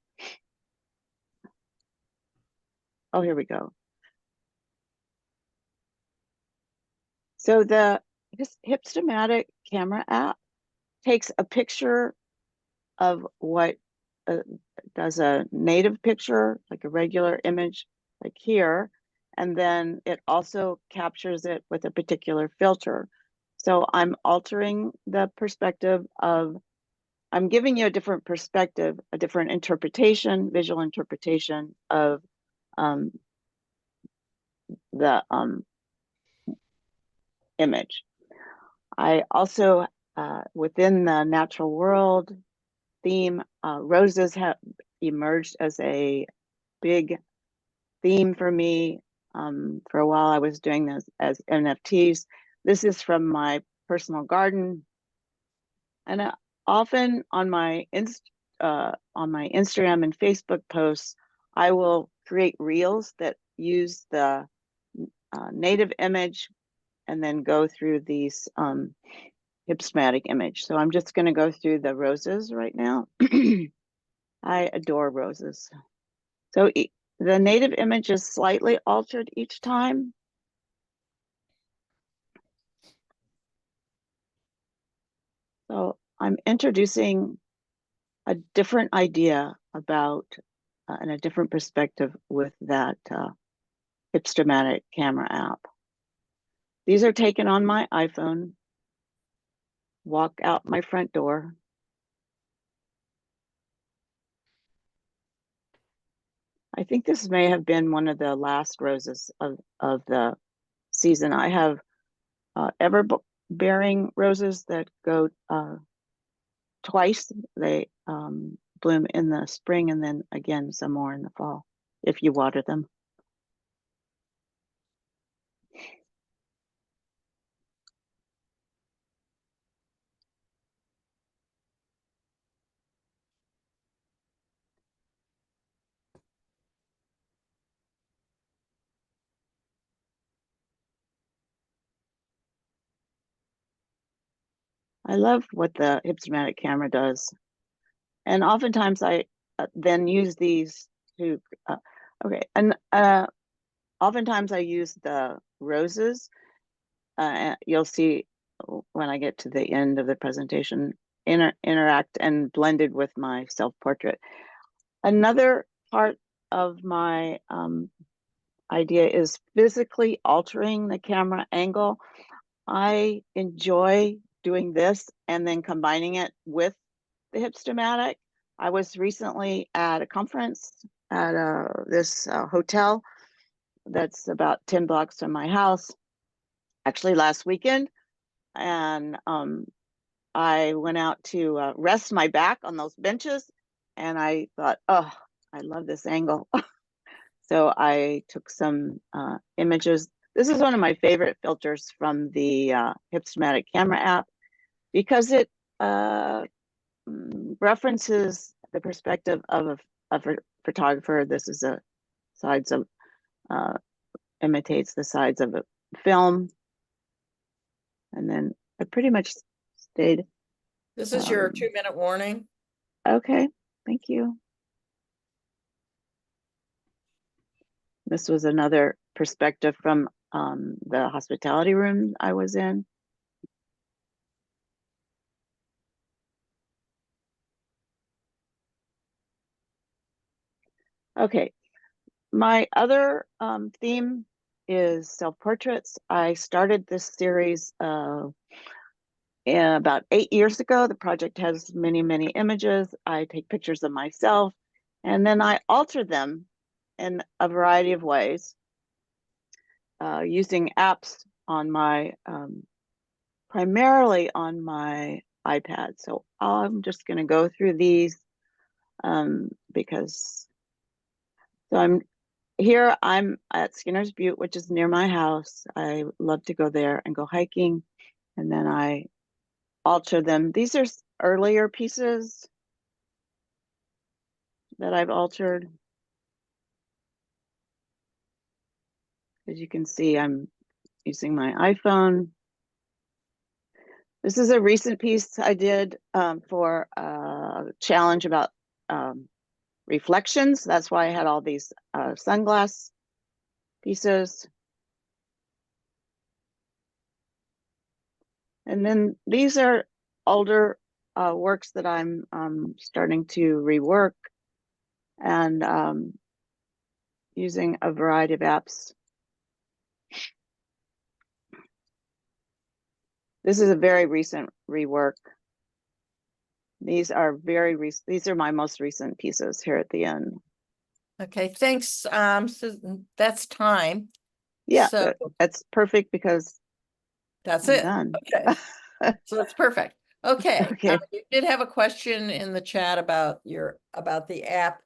Speaker 7: Oh, here we go. So the Hystomatic camera app takes a picture of what does a native picture, like a regular image, like here, and then it also captures it with a particular filter. So I'm altering the perspective of, I'm giving you a different perspective, a different interpretation, visual interpretation of the image. I also, within the natural world theme, roses have emerged as a big theme for me. For a while I was doing this as NFTs. This is from my personal garden. And often on my Instagram and Facebook posts, I will create reels that use the native image and then go through these Hystomatic image. So I'm just going to go through the roses right now. I adore roses. So the native image is slightly altered each time. So I'm introducing a different idea about and a different perspective with that Hystomatic camera app. These are taken on my iPhone. Walk out my front door. I think this may have been one of the last roses of the season. I have ever-bearing roses that go twice. They bloom in the spring and then again some more in the fall if you water them. I love what the Hystomatic camera does. And oftentimes I then use these to, okay, and oftentimes I use the roses. You'll see when I get to the end of the presentation, interact and blended with my self-portrait. Another part of my idea is physically altering the camera angle. I enjoy doing this and then combining it with the Hystomatic. I was recently at a conference at this hotel that's about 10 blocks from my house. actually last weekend, and I went out to rest my back on those benches, and I thought, oh, I love this angle. So I took some images. This is one of my favorite filters from the Hypnomatic Camera app because it references the perspective of a photographer. This is a sides of imitates the sides of a film, and then I pretty much stayed.
Speaker 1: This is your 2-minute warning.
Speaker 7: Okay, thank you. This was another perspective from the hospitality room I was in. Okay, my other theme is self-portraits. I started this series about 8 years ago. The project has many, many images. I take pictures of myself, and then I alter them in a variety of ways using apps on my, primarily on my iPad. So I'm just going to go through these because I'm at Skinner's Butte, which is near my house. I love to go there and go hiking, and then I alter them. These are earlier pieces that I've altered. As you can see, I'm using my iPhone. This is a recent piece I did for a challenge about reflections. That's why I had all these sunglass pieces. And then these are older works that I'm starting to rework and using a variety of apps. This is a very recent rework. These are very recent. These are my most recent pieces here at the end.
Speaker 1: Okay, thanks. So that's time.
Speaker 7: Yeah,
Speaker 1: So
Speaker 7: that's perfect because
Speaker 1: that's
Speaker 7: I'm
Speaker 1: it.
Speaker 7: done.
Speaker 1: Okay, so that's perfect. Okay,
Speaker 7: Okay.
Speaker 1: you did have a question in the chat about the app.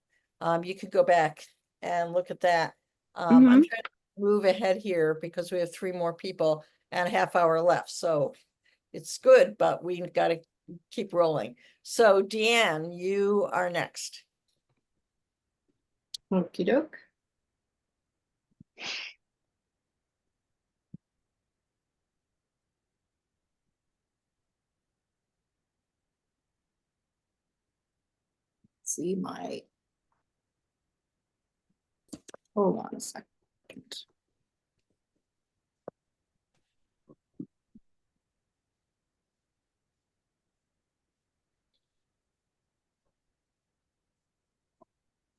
Speaker 1: You could go back and look at that. I'm
Speaker 7: Mhm.
Speaker 1: trying to move ahead here because we have 3 more people and a half hour left. So it's good, but we've got to keep rolling. So Deanne, you are next.
Speaker 8: Okie doke. See my, hold on a second.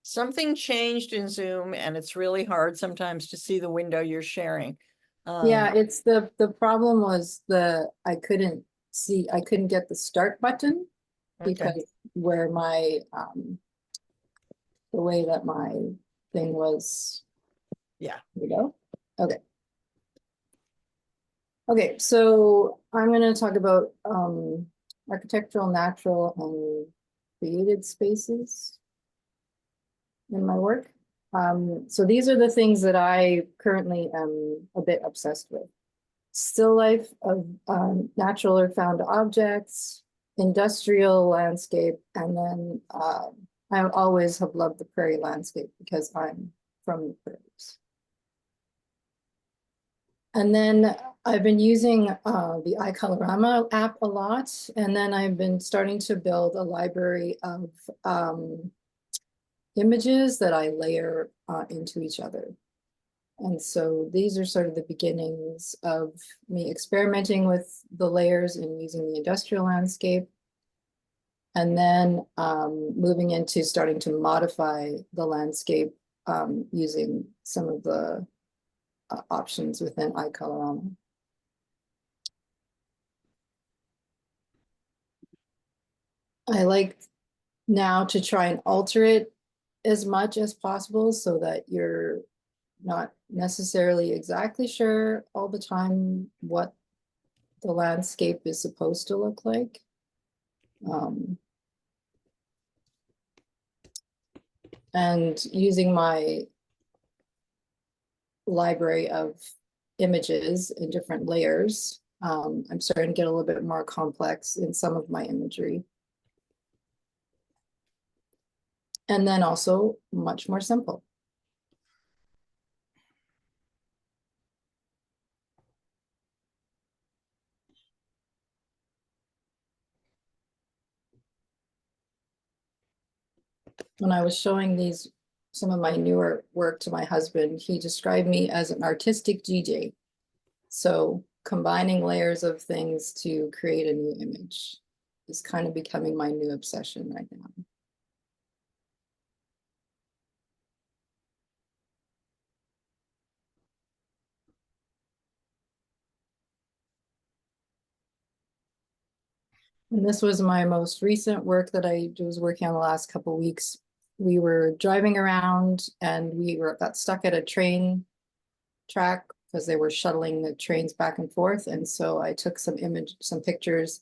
Speaker 1: Something changed in Zoom and it's really hard sometimes to see the window you're sharing.
Speaker 8: Yeah, it's the problem was I couldn't get the start button
Speaker 1: Okay.
Speaker 8: because where my the way that my thing was.
Speaker 1: Yeah.
Speaker 8: Here we go. Okay. Okay, so I'm going to talk about architectural, natural, and created spaces in my work. So these are the things that I currently am a bit obsessed with. Still life of natural or found objects, industrial landscape, and then I always have loved the prairie landscape because I'm from the prairies. And then I've been using the iColorama app a lot, and then I've been starting to build a library of images that I layer into each other. And so these are sort of the beginnings of me experimenting with the layers and using the industrial landscape. And then moving into starting to modify the landscape using some of the options within iColorama. I like now to try and alter it as much as possible so that you're not necessarily exactly sure all the time what the landscape is supposed to look like. And using my library of images in different layers, I'm starting to get a little bit more complex in some of my imagery. And then also much more simple. When I was showing some of my newer work to my husband, he described me as an artistic DJ. So combining layers of things to create a new image is kind of becoming my new obsession right now. And this was my most recent work that I was working on the last couple of weeks. We were driving around and got stuck at a train track because they were shuttling the trains back and forth. And so I took some pictures,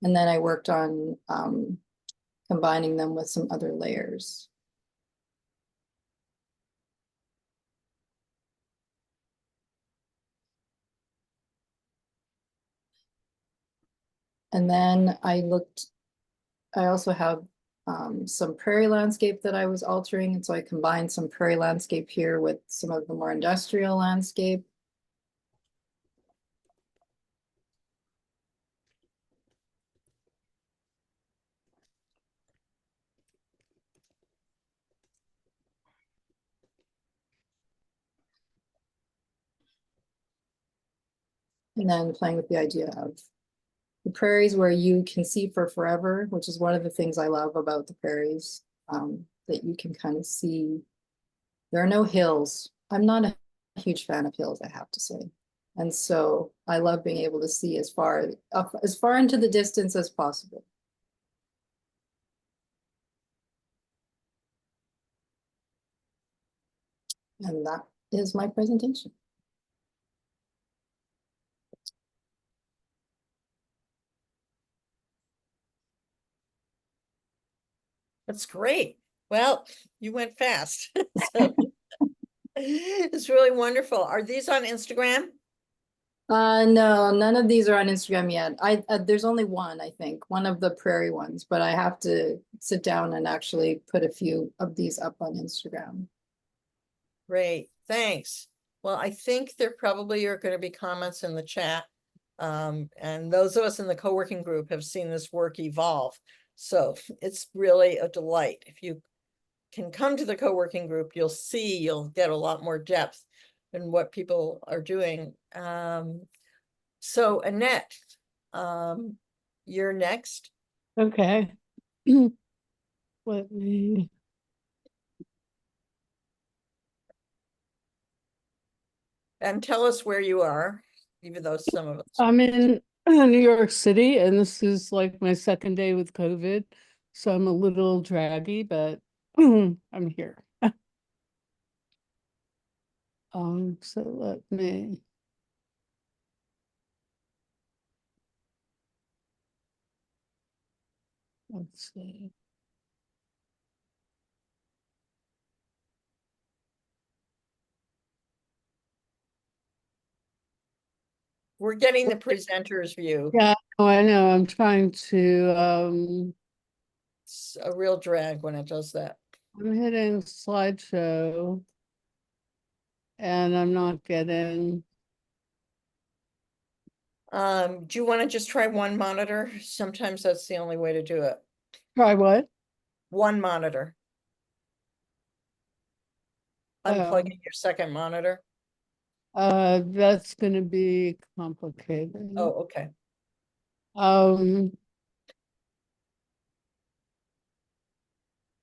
Speaker 8: and then I worked on combining them with some other layers. And then I also have some prairie landscape that I was altering. And so I combined some prairie landscape here with some of the more industrial landscape. And then playing with the idea of the prairies where you can see for forever, which is one of the things I love about the prairies, that you can kind of see. There are no hills. I'm not a huge fan of hills, I have to say. And so I love being able to see as far into the distance as possible. And that is my presentation.
Speaker 1: That's great. Well, you went fast. So it's really wonderful. Are these on Instagram?
Speaker 8: No, none of these are on Instagram yet. There's only one, I think, one of the prairie ones, but I have to sit down and actually put a few of these up on Instagram.
Speaker 1: Great, thanks. Well, I think there probably are going to be comments in the chat. And those of us in the co-working group have seen this work evolve. So it's really a delight. If you can come to the co-working group, you'll get a lot more depth in what people are doing. So Annette, you're next.
Speaker 9: Okay. Let me.
Speaker 1: And tell us where you are, even though some of us.
Speaker 9: I'm in New York City, and this is like my second day with COVID, so I'm a little draggy, but I'm here. So let me. Let's see.
Speaker 1: We're getting the presenter's view.
Speaker 9: Yeah, oh, I know. I'm trying to.
Speaker 1: It's a real drag when it does that.
Speaker 9: I'm hitting slideshow, and I'm not getting.
Speaker 1: Do you want to just try one monitor? Sometimes that's the only way to do it.
Speaker 9: Try what?
Speaker 1: One monitor.
Speaker 9: Oh.
Speaker 1: Unplugging your second monitor.
Speaker 9: That's gonna be complicated.
Speaker 1: Oh, okay.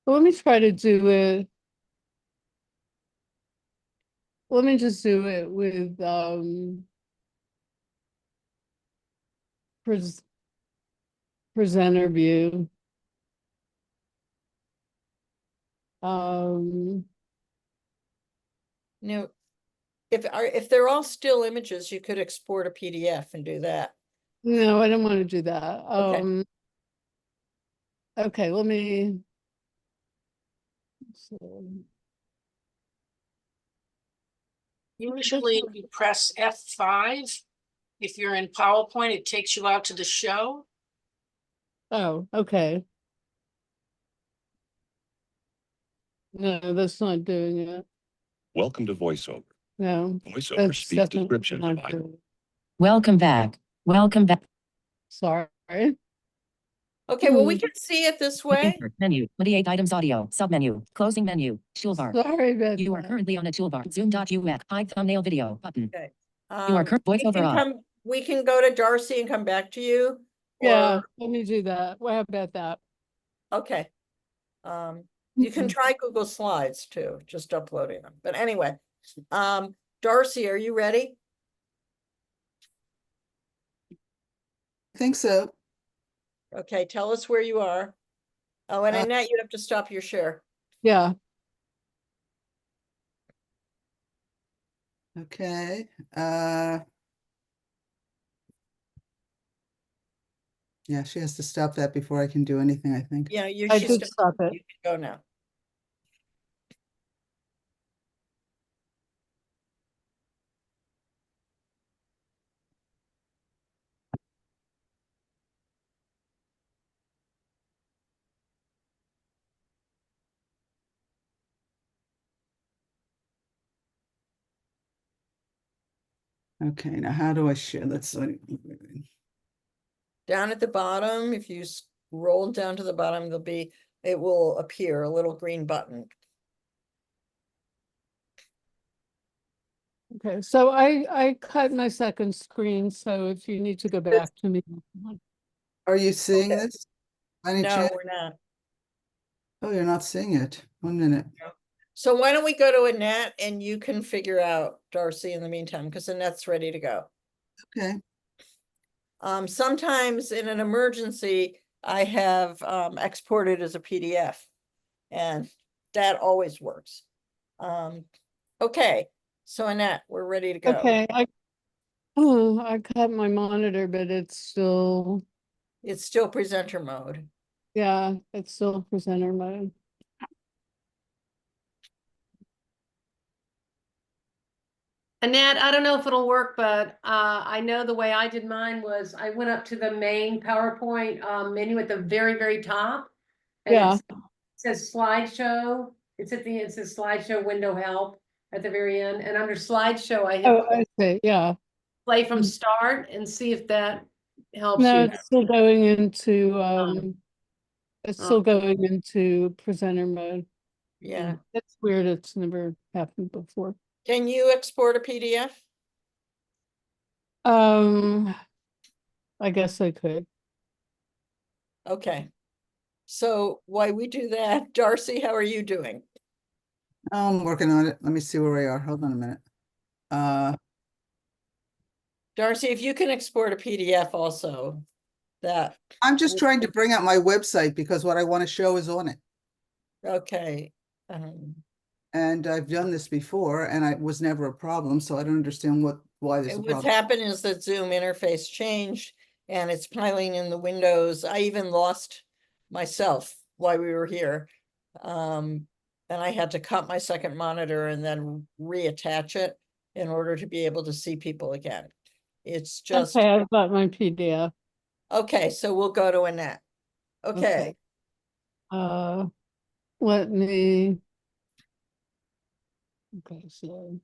Speaker 9: Let me try to do it. Let me just do it with presenter view.
Speaker 1: No, if they're all still images, you could export a PDF and do that.
Speaker 9: No, I don't want to do that.
Speaker 1: Okay.
Speaker 9: Okay, let me. So,
Speaker 2: Usually you press F5. If you're in PowerPoint, it takes you out to the show.
Speaker 9: oh, okay. No, that's not doing it.
Speaker 10: Welcome to VoiceOver.
Speaker 9: No,
Speaker 10: VoiceOver
Speaker 9: that's
Speaker 10: speaks
Speaker 9: definitely
Speaker 10: description
Speaker 9: not
Speaker 10: of
Speaker 9: doing it.
Speaker 11: Welcome back. Welcome back.
Speaker 9: Sorry.
Speaker 1: Okay, well, we can see it this way.
Speaker 11: Menu. 28 items audio. Submenu. Closing menu. Toolbar.
Speaker 9: Sorry, Beth.
Speaker 11: You are currently on a toolbar. Zoom.ux. Hide thumbnail video button.
Speaker 1: Okay.
Speaker 11: You are current
Speaker 1: We
Speaker 11: voiceover
Speaker 1: can
Speaker 11: on.
Speaker 1: we can go to Darcy and come back to you.
Speaker 9: Yeah,
Speaker 1: or-
Speaker 9: let me do that. How about that?
Speaker 1: Okay. You can
Speaker 9: Mhm.
Speaker 1: try Google Slides too, just uploading them. But anyway, Darcy, are you ready?
Speaker 12: I think so.
Speaker 1: Okay, tell us where you are. Oh, and Annette, you'd have to stop your share.
Speaker 9: Yeah.
Speaker 12: Okay. Yeah, she has to stop that before I can do anything, I think.
Speaker 1: Yeah, you
Speaker 9: I
Speaker 1: she's
Speaker 9: did
Speaker 1: done.
Speaker 9: stop it.
Speaker 1: You can go now.
Speaker 12: Okay, now how do I share?
Speaker 1: Down at the bottom, if you scroll down to the bottom, it will appear a little green button.
Speaker 9: Okay, so I cut my second screen, so if you need to go back to me.
Speaker 12: Are you seeing
Speaker 1: Okay.
Speaker 12: this? Any
Speaker 1: No,
Speaker 12: chance?
Speaker 1: we're not.
Speaker 12: Oh, you're not seeing it. 1 minute.
Speaker 1: So why don't we go to Annette and you can figure out Darcy in the meantime, because Annette's ready to go.
Speaker 12: Okay.
Speaker 1: Sometimes in an emergency, I have exported as a PDF, and that always works. Okay, so Annette, we're ready to go.
Speaker 9: Okay, I cut my monitor, but it's still,
Speaker 1: It's still presenter mode.
Speaker 9: yeah, it's still presenter mode.
Speaker 4: Annette, I don't know if it'll work, but I know the way I did mine was I went up to the main PowerPoint menu at the very, very top. And
Speaker 9: Yeah.
Speaker 4: it says slideshow. It says slideshow window help at the very end. And under slideshow, I hit
Speaker 9: Oh, I see, yeah.
Speaker 4: play from start and see if that helps
Speaker 9: No,
Speaker 4: you.
Speaker 9: it's still going into, it's still going into presenter mode.
Speaker 1: Yeah.
Speaker 9: That's weird, it's never happened before.
Speaker 1: Can you export a PDF?
Speaker 9: I guess I could.
Speaker 1: Okay. So while we do that, Darcy, how are you doing?
Speaker 12: I'm working on it. Let me see where we are. Hold on a minute.
Speaker 1: Darcy, if you can export a PDF also, that,
Speaker 12: I'm just trying to bring up my website because what I want to show is on it.
Speaker 1: okay.
Speaker 12: And I've done this before and it was never a problem, so I don't understand why there's a
Speaker 1: What's
Speaker 12: problem.
Speaker 1: happened is that Zoom interface changed and it's piling in the windows. I even lost myself while we were here. And I had to cut my second monitor and then reattach it in order to be able to see people again. It's just,
Speaker 9: Okay, I've got my PDF.
Speaker 1: okay, so we'll go to Annette. Okay,
Speaker 9: Let me. Okay, so.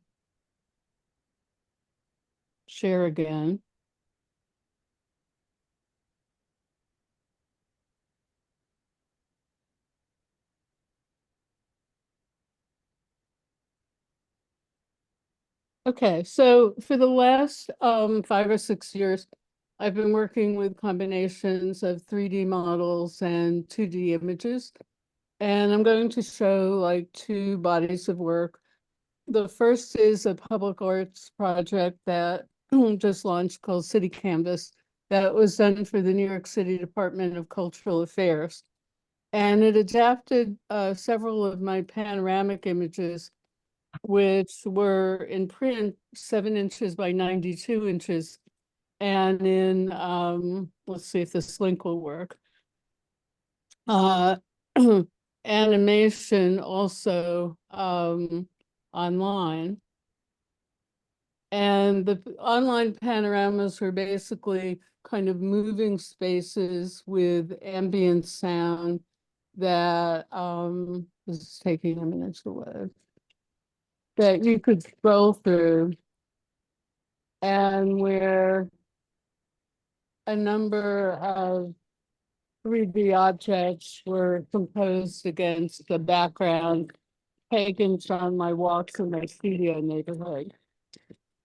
Speaker 9: Share again. Okay, so for the last 5 or 6 years, I've been working with combinations of 3D models and 2D images. And I'm going to show like 2 bodies of work. The first is a public arts project that just launched called City Canvas that was done for the New York City Department of Cultural Affairs. And it adapted several of my panoramic images which were in print 7 inches by 92 inches. And in, let's see if this link will work. Animation also online. And the online panoramas were basically kind of moving spaces with ambient sound that this is taking a minute to load, that you could scroll through, and where a number of 3D objects were composed against the background taken from my walks in my studio neighborhood.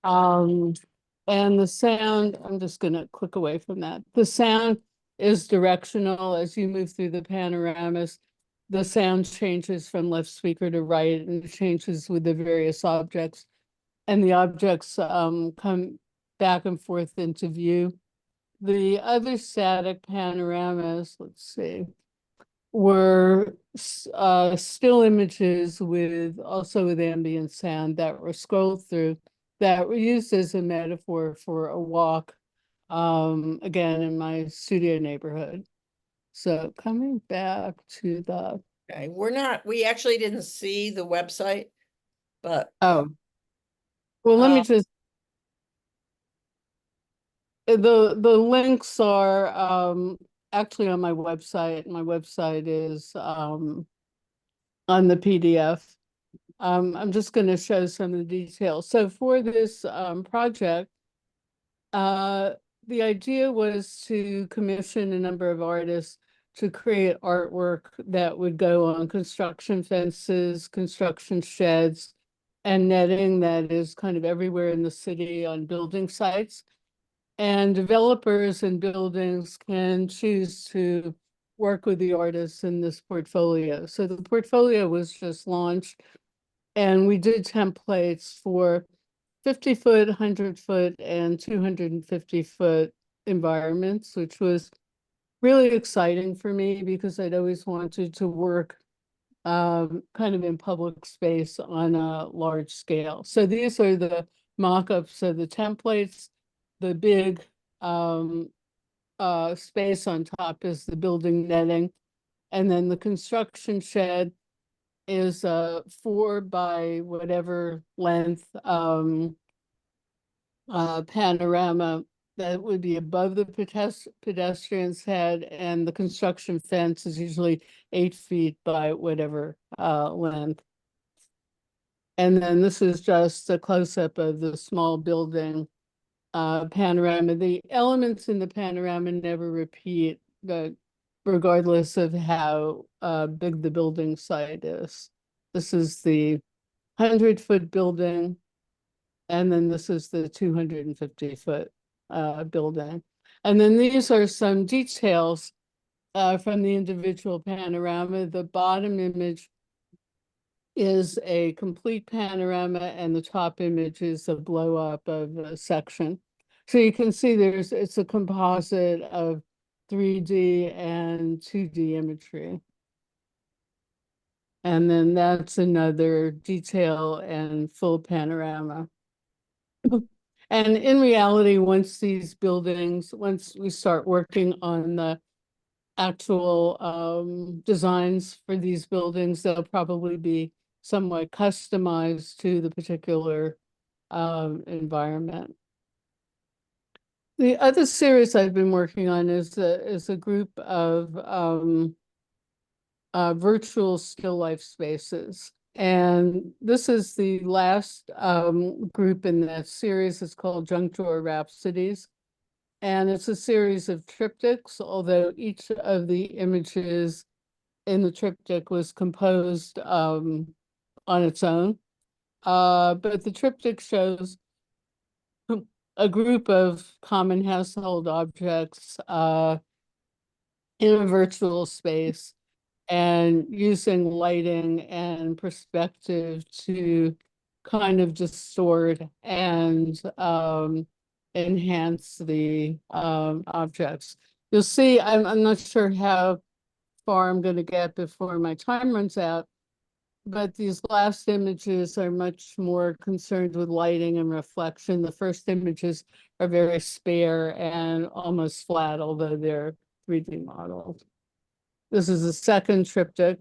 Speaker 9: And the sound, I'm just gonna click away from that. The sound is directional as you move through the panoramas. The sound changes from left speaker to right, and it changes with the various objects. And the objects come back and forth into view. The other static panoramas, let's see, were still images with also with ambient sound that were scrolled through, that were used as a metaphor for a walk, again, in my studio neighborhood. So coming back to the,
Speaker 1: Okay, we actually didn't see the website, but
Speaker 9: oh, well, let me just, the links are actually on my website. My website is on the PDF. I'm just going to show some of the details. So for this project, the idea was to commission a number of artists to create artwork that would go on construction fences, construction sheds, and netting that is kind of everywhere in the city on building sites. And developers and buildings can choose to work with the artists in this portfolio. So the portfolio was just launched, and we did templates for 50-foot, 100-foot, and 250-foot environments, which was really exciting for me because I'd always wanted to work kind of in public space on a large scale. So these are the mock-ups of the templates. The big space on top is the building netting. And then the construction shed is 4 by whatever length panorama that would be above the pedestrian's head, and the construction fence is usually 8 feet by whatever length. And then this is just a close-up of the small building panorama. The elements in the panorama never repeat, regardless of how big the building site is. This is the 100-foot building, and then this is the 250-foot building. And then these are some details from the individual panorama. The bottom image is a complete panorama, and the top image is a blow up of a section. So you can see it's a composite of 3D and 2D imagery. And then that's another detail and full panorama. And in reality, once we start working on the actual designs for these buildings, they'll probably be somewhat customized to the particular environment. The other series I've been working on is a group of virtual still life spaces. And this is the last group in that series. It's called Junk Drawer Rhapsodies. And it's a series of triptychs, although each of the images in the triptych was composed on its own. But the triptych shows a group of common household objects in a virtual space, and using lighting and perspective to kind of distort and enhance the objects. You'll see, I'm not sure how far I'm going to get before my time runs out, but these last images are much more concerned with lighting and reflection. The first images are very spare and almost flat, although they're 3D models. This is the second triptych.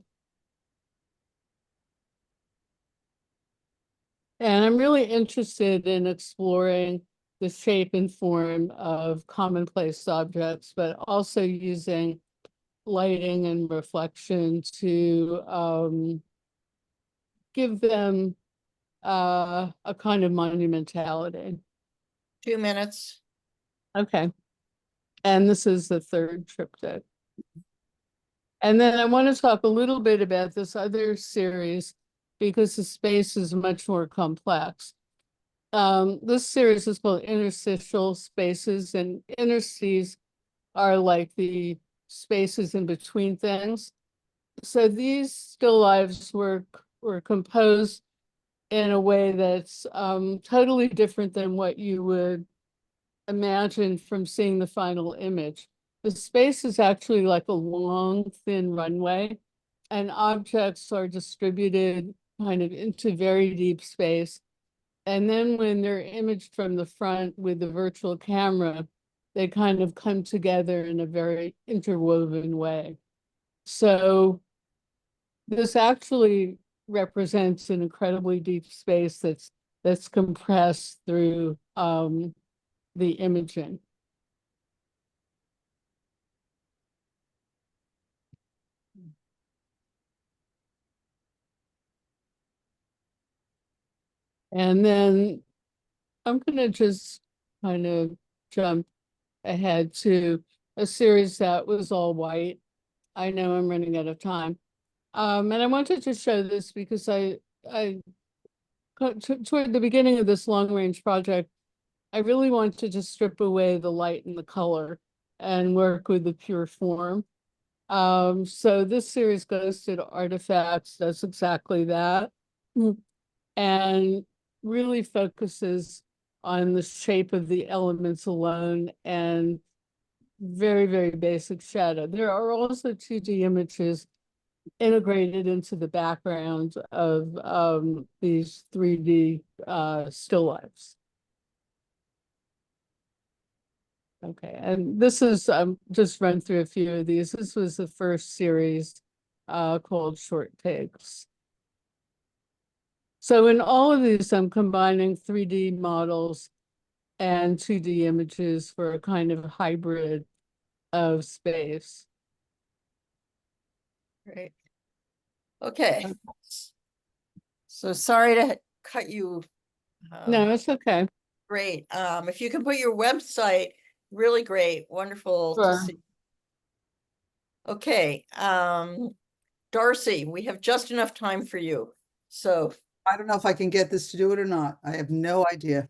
Speaker 9: And I'm really interested in exploring the shape and form of commonplace objects, but also using lighting and reflection to give them a kind of monumentality.
Speaker 1: 2 minutes.
Speaker 9: Okay. And this is the third triptych. And then I want to talk a little bit about this other series because the space is much more complex. This series is called Interstitial Spaces, and interstices are like the spaces in between things. So these still lives were composed in a way that's totally different than what you would imagine from seeing the final image. The space is actually like a long, thin runway, and objects are distributed kind of into very deep space. And then when they're imaged from the front with the virtual camera, they kind of come together in a very interwoven way. So this actually represents an incredibly deep space that's compressed through the imaging. And then I'm going to just kind of jump ahead to a series that was all white. I know I'm running out of time. And I wanted to show this because toward the beginning of this long range project, I really wanted to strip away the light and the color and work with the pure form. So this series, Ghosted Artifacts, does exactly that and really focuses on the shape of the elements alone and very, very basic shadow. There are also 2D images integrated into the background of these 3D still lifes. Okay, and this is just run through a few of these. This was the first series called Short Takes. So in all of these, I'm combining 3D models and 2D images for a kind of hybrid of space.
Speaker 1: Great. Okay. So sorry to cut you.
Speaker 9: No, it's okay.
Speaker 1: Great. If you can put your website, really great. Wonderful to
Speaker 9: Sure.
Speaker 1: see. Okay. Darcy, we have just enough time for you. So
Speaker 12: I don't know if I can get this to do it or not. I have no idea.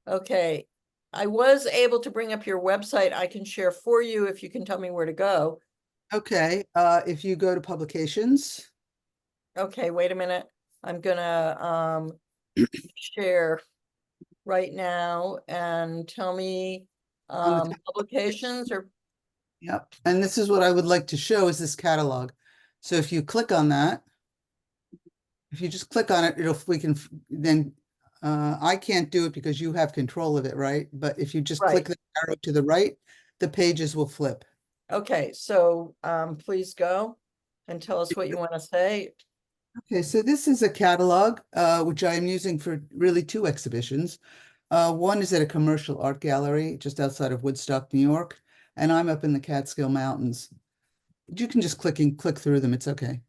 Speaker 1: okay. I was able to bring up your website. I can share for you if you can tell me where to go.
Speaker 12: Okay, if you go to publications.
Speaker 1: Okay, wait a minute. I'm gonna share right now and tell me
Speaker 12: On the
Speaker 1: publications or
Speaker 12: Yep, and this is what I would like to show is this catalog. So if you click on that, if you just click on it, we can then I can't do it because you have control of it, right? But if you just
Speaker 1: Right.
Speaker 12: click the arrow to the right, the pages will flip.
Speaker 1: okay, so please go and tell us what you want to say.
Speaker 12: Okay, so this is a catalog which I am using for really 2 exhibitions. One is at a commercial art gallery just outside of Woodstock, New York, and I'm up in the Catskill Mountains. You can just click through them, it's okay.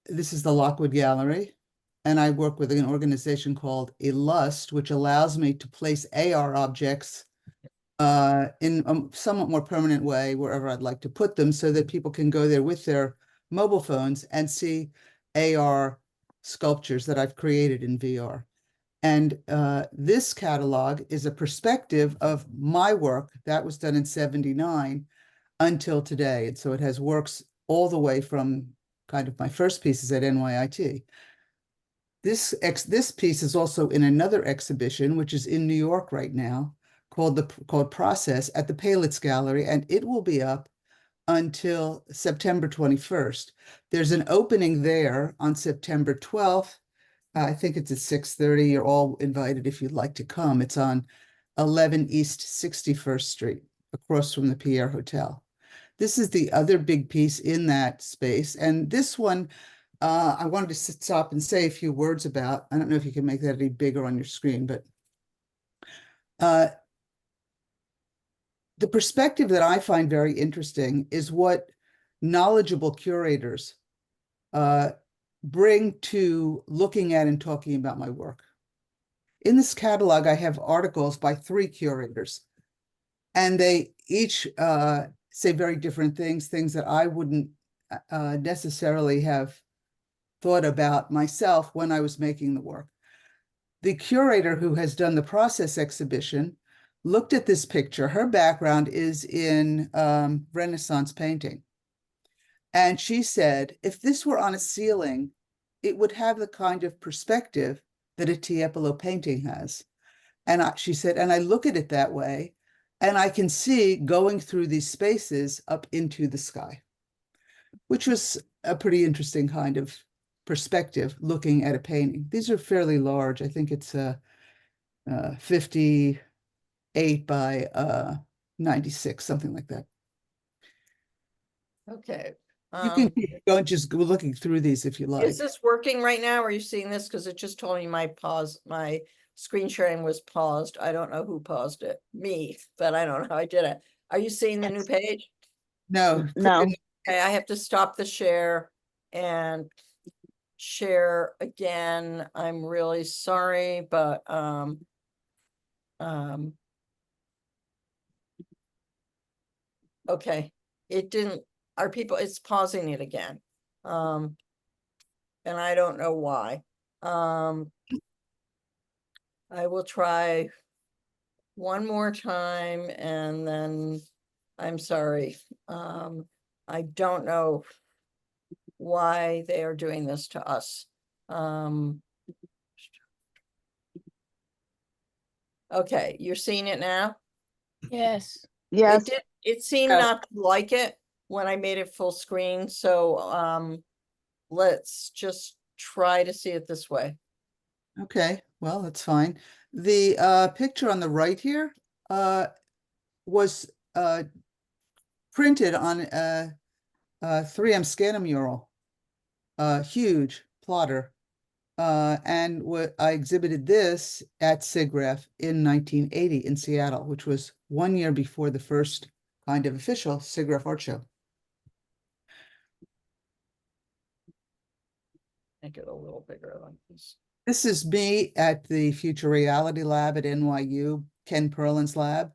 Speaker 12: This is the Lockwood Gallery, and I work with an organization called Illust, which allows me to place AR objects in a somewhat more permanent way wherever I'd like to put them so that people can go there with their mobile phones and see AR sculptures that I've created in VR. And this catalog is a perspective of my work that was done in '79 until today. And so it has works all the way from kind of my first pieces at NYIT. This piece is also in another exhibition, which is in New York right now, called Process at the Palitz Gallery, and it will be up until September 21st. There's an opening there on September 12th. I think it's at 6:30. You're all invited if you'd like to come. It's on 11 East 61st Street, across from the Pierre Hotel. This is the other big piece in that space. And this one, I wanted to stop and say a few words about. I don't know if you can make that any bigger on your screen, but the perspective that I find very interesting is what knowledgeable curators bring to looking at and talking about my work. In this catalog, I have articles by 3 curators, and they each say very different things that I wouldn't necessarily have thought about myself when I was making the work. The curator who has done the process exhibition looked at this picture. Her background is in Renaissance painting. And she said, if this were on a ceiling, it would have the kind of perspective that a Tiepolo painting has. And she said, and I look at it that way, and I can see going through these spaces up into the sky, which was a pretty interesting kind of perspective looking at a painting. These are fairly large. I think it's 58 by 96, something like that.
Speaker 1: Okay.
Speaker 12: You can keep going, just go looking through these if you like.
Speaker 1: Is this working right now? Are you seeing this? Because it just told me my screen sharing was paused. I don't know who paused it, me, but I don't know how I did it. Are you seeing the new page?
Speaker 12: No.
Speaker 7: No.
Speaker 1: Okay, I have to stop the share and share again. I'm really sorry, but okay, it didn't, it's pausing it again. And I don't know why. I will try one more time and then I'm sorry. I don't know why they are doing this to us. Okay, you're seeing it now?
Speaker 5: Yes.
Speaker 7: Yes.
Speaker 1: It seemed
Speaker 12: Yes.
Speaker 1: not to like it when I made it full screen, so let's just try to see it this way.
Speaker 12: Okay, well, that's fine. The picture on the right here was printed on a 3M Scanamural, huge plotter. And I exhibited this at SIGGRAPH in 1980 in Seattle, which was 1 year before the first kind of official SIGGRAPH art show.
Speaker 1: Make it a little bigger like this.
Speaker 12: This is me at the Future Reality Lab at NYU, Ken Perlin's lab,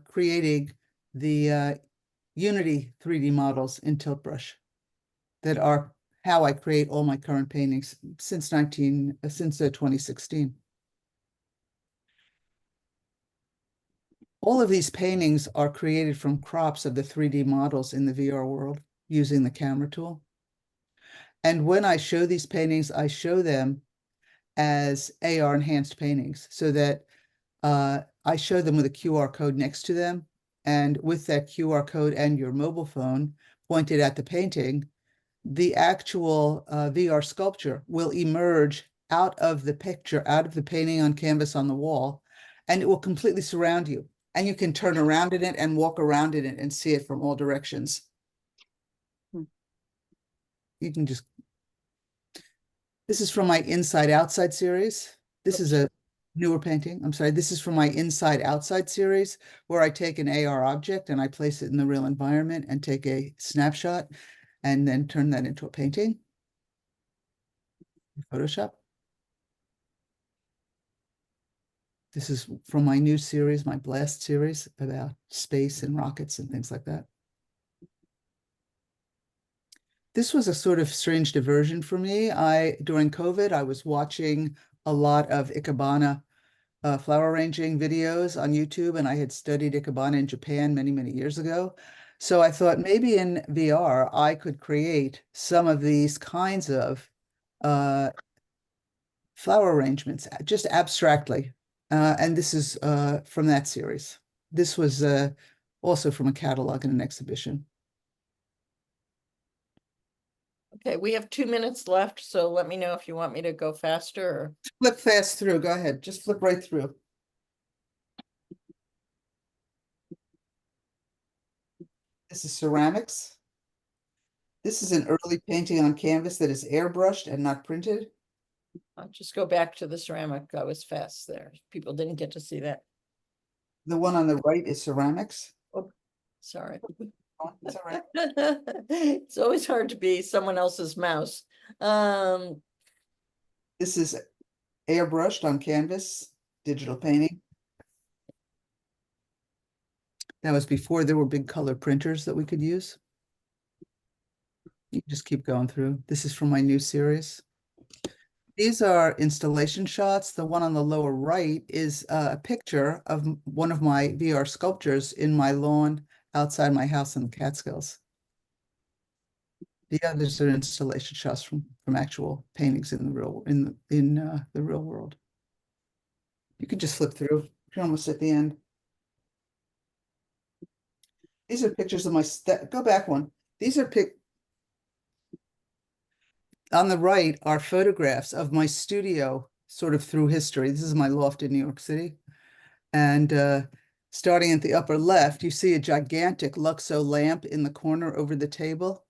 Speaker 12: creating the Unity 3D models in Tilt Brush that are how I create all my current paintings since 2016. All of these paintings are created from crops of the 3D models in the VR world using the camera tool. And when I show these paintings, I show them as AR enhanced paintings so that I show them with a QR code next to them. And with that QR code and your mobile phone pointed at the painting, the actual VR sculpture will emerge out of the picture, out of the painting on canvas on the wall, and it will completely surround you. And you can turn around in it and walk around in it and see it from all directions. You can just, this is from my Inside Outside series. This is a newer painting. I'm sorry, this is from my Inside Outside series, where I take an AR object and I place it in the real environment and take a snapshot and then turn that into a painting. Photoshop. This is from my new series, my Blast series, about space and rockets and things like that. This was a sort of strange diversion for me. During COVID, I was watching a lot of Ikebana flower arranging videos on YouTube, and I had studied Ikebana in Japan many, many years ago. So I thought maybe in VR, I could create some of these kinds of flower arrangements, just abstractly. And this is from that series. This was also from a catalog and an exhibition.
Speaker 1: Okay, we have 2 minutes left, so let me know if you want me to go faster or.
Speaker 12: Flip fast through, go ahead, just flip right through. This is ceramics. This is an early painting on canvas that is airbrushed and not printed.
Speaker 1: I'll just go back to the ceramic. I was fast there. People didn't get to see that.
Speaker 12: The one on the right is ceramics.
Speaker 1: Sorry.
Speaker 12: Oh, it's all right.
Speaker 1: It's always hard to be someone else's mouse.
Speaker 12: This is airbrushed on canvas, digital painting. That was before there were big color printers that we could use. You just keep going through. This is from my new series. These are installation shots. The one on the lower right is a picture of one of my VR sculptures in my lawn outside my house in the Catskills. The others are installation shots from actual paintings in the real the real world. You can just flip through. You're almost at the end. These are pictures of my go back one. These are on the right are photographs of my studio sort of through history. This is my loft in New York City. And starting at the upper left, you see a gigantic Luxo lamp in the corner over the table.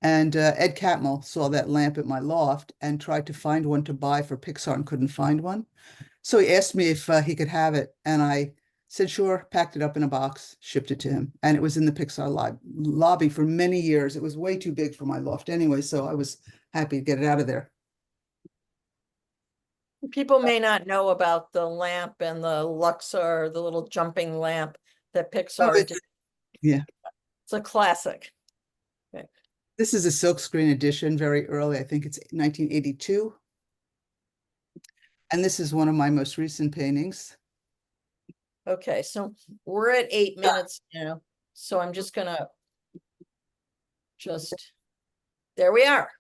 Speaker 12: And Ed Catmull saw that lamp at my loft and tried to find one to buy for Pixar and couldn't find one. So he asked me if he could have it. And I said, sure, packed it up in a box, shipped it to him. And it was in the Pixar lobby for many years. It was way too big for my loft anyway, so I was happy to get it out of there.
Speaker 1: People may not know about the lamp and the Luxor, the little jumping lamp that Pixar did.
Speaker 12: Yeah.
Speaker 1: It's a classic. Okay.
Speaker 12: This is a silkscreen edition, very early. I think it's 1982. And this is one of my most recent paintings.
Speaker 1: Okay, so we're at 8 minutes now. So I'm just gonna there we are.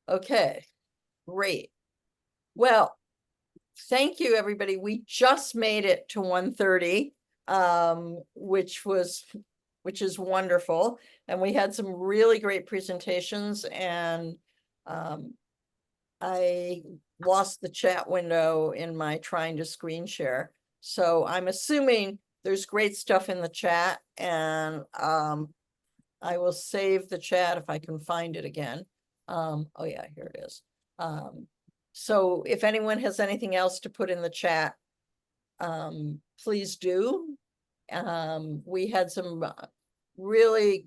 Speaker 1: Okay, great. Well, thank you, everybody. We just made it to 1:30, which is wonderful. And we had some really great presentations, and I lost the chat window in my trying to screen share. So I'm assuming there's great stuff in the chat, and I will save the chat if I can find it again. Oh yeah, here it is. So if anyone has anything else to put in the chat, please do. We had some really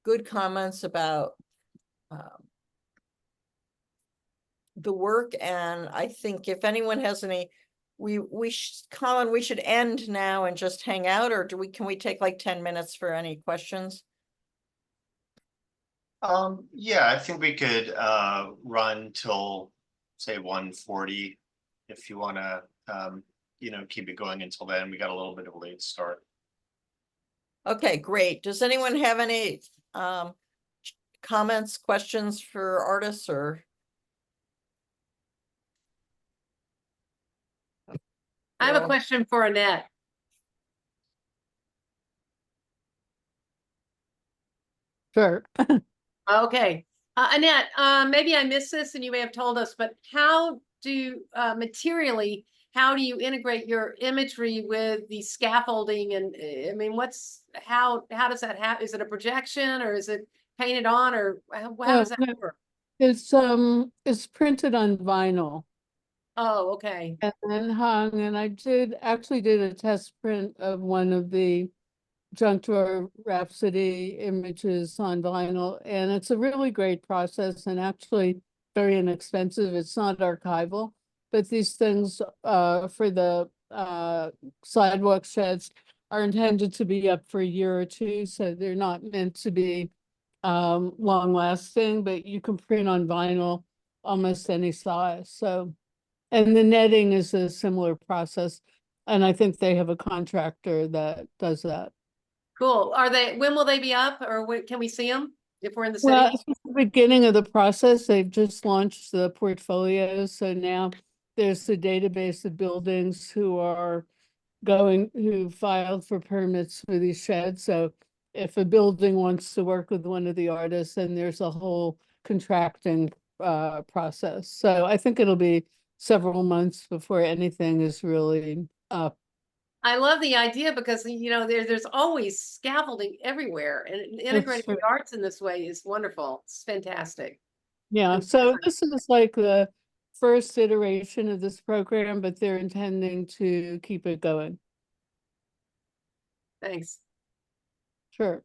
Speaker 1: good comments about the work, and I think if anyone has any, Colin, we should end now and just hang out, or can we take like 10 minutes for any questions?
Speaker 13: Yeah, I think we could run till say 1:40 if you want to keep it going until then. We got a little bit of a late start.
Speaker 1: Okay, great. Does anyone have any comments, questions for artists or?
Speaker 4: I have a question for Annette.
Speaker 9: Sure.
Speaker 4: Okay, Annette, maybe I missed this and you may have told us, but how do materially, how do you integrate your imagery with the scaffolding? And I mean, how does that happen? Is it a projection, or is it painted on, or how does that work?
Speaker 9: It's printed on vinyl.
Speaker 4: Oh, okay.
Speaker 9: And then hung, and I actually did a test print of one of the Junk Drawer Rhapsody images on vinyl, and it's a really great process and actually very inexpensive. It's not archival, but these things for the sidewalk sheds are intended to be up for a year or two, so they're not meant to be long lasting, but you can print on vinyl almost any size. So, and the netting is a similar process, and I think they have a contractor that does that.
Speaker 4: Cool. When will they be up, or can we see them if we're in the city?
Speaker 9: Well, it's the beginning of the process. They've just launched the portfolio. So now there's the database of buildings who filed for permits for these sheds. So if a building wants to work with one of the artists, then there's a whole contracting process. So I think it'll be several months before anything is really up.
Speaker 4: I love the idea because, you know, there's always scaffolding everywhere, and integrating
Speaker 9: true.
Speaker 4: the arts in this way is wonderful. It's fantastic.
Speaker 9: Yeah,
Speaker 4: And
Speaker 9: so
Speaker 4: different.
Speaker 9: this is like the first iteration of this program, but they're intending to keep it going.
Speaker 4: Thanks.
Speaker 9: Sure.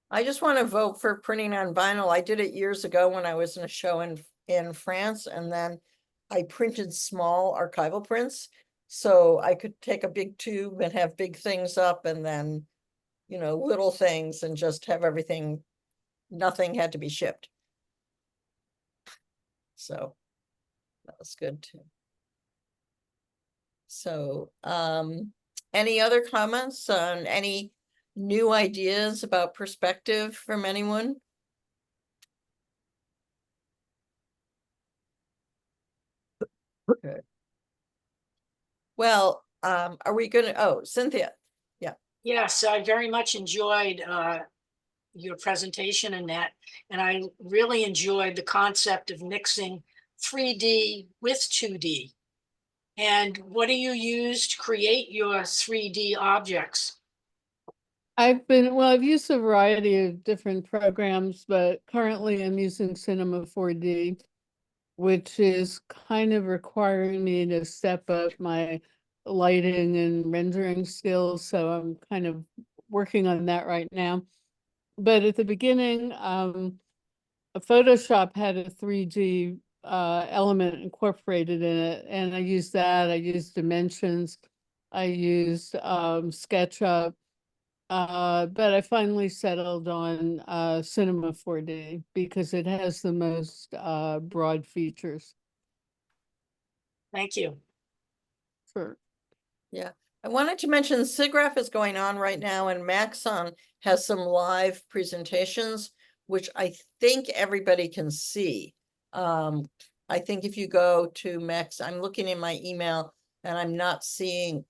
Speaker 1: I just want to vote for printing on vinyl. I did it years ago when I was in a show in France, and then I printed small archival prints. So I could take a big tube and have big things up, and then, you know, little things, and just have everything, nothing had to be shipped. So that was good too. So, any other comments on any new ideas about perspective from anyone? Okay. Well, are we gonna, oh, Cynthia,
Speaker 2: Yes, I very much enjoyed your presentation and that, and I really enjoyed the concept of mixing 3D with 2D. And what do you use to create your 3D objects?
Speaker 9: I've used a variety of different programs, but currently I'm using Cinema 4D, which is kind of requiring me to step up my lighting and rendering skills. So I'm kind of working on that right now. But at the beginning, Photoshop had a 3D element incorporated in it, and I used that. I used dimensions. I used SketchUp. But I finally settled on Cinema 4D because it has the most broad features.
Speaker 2: Thank you.
Speaker 9: Sure.
Speaker 1: yeah. I wanted to mention SIGGRAPH is going on right now, and Maxon has some live presentations, which I think everybody can see. I think if you go to Max, I'm looking in my email and I'm not seeing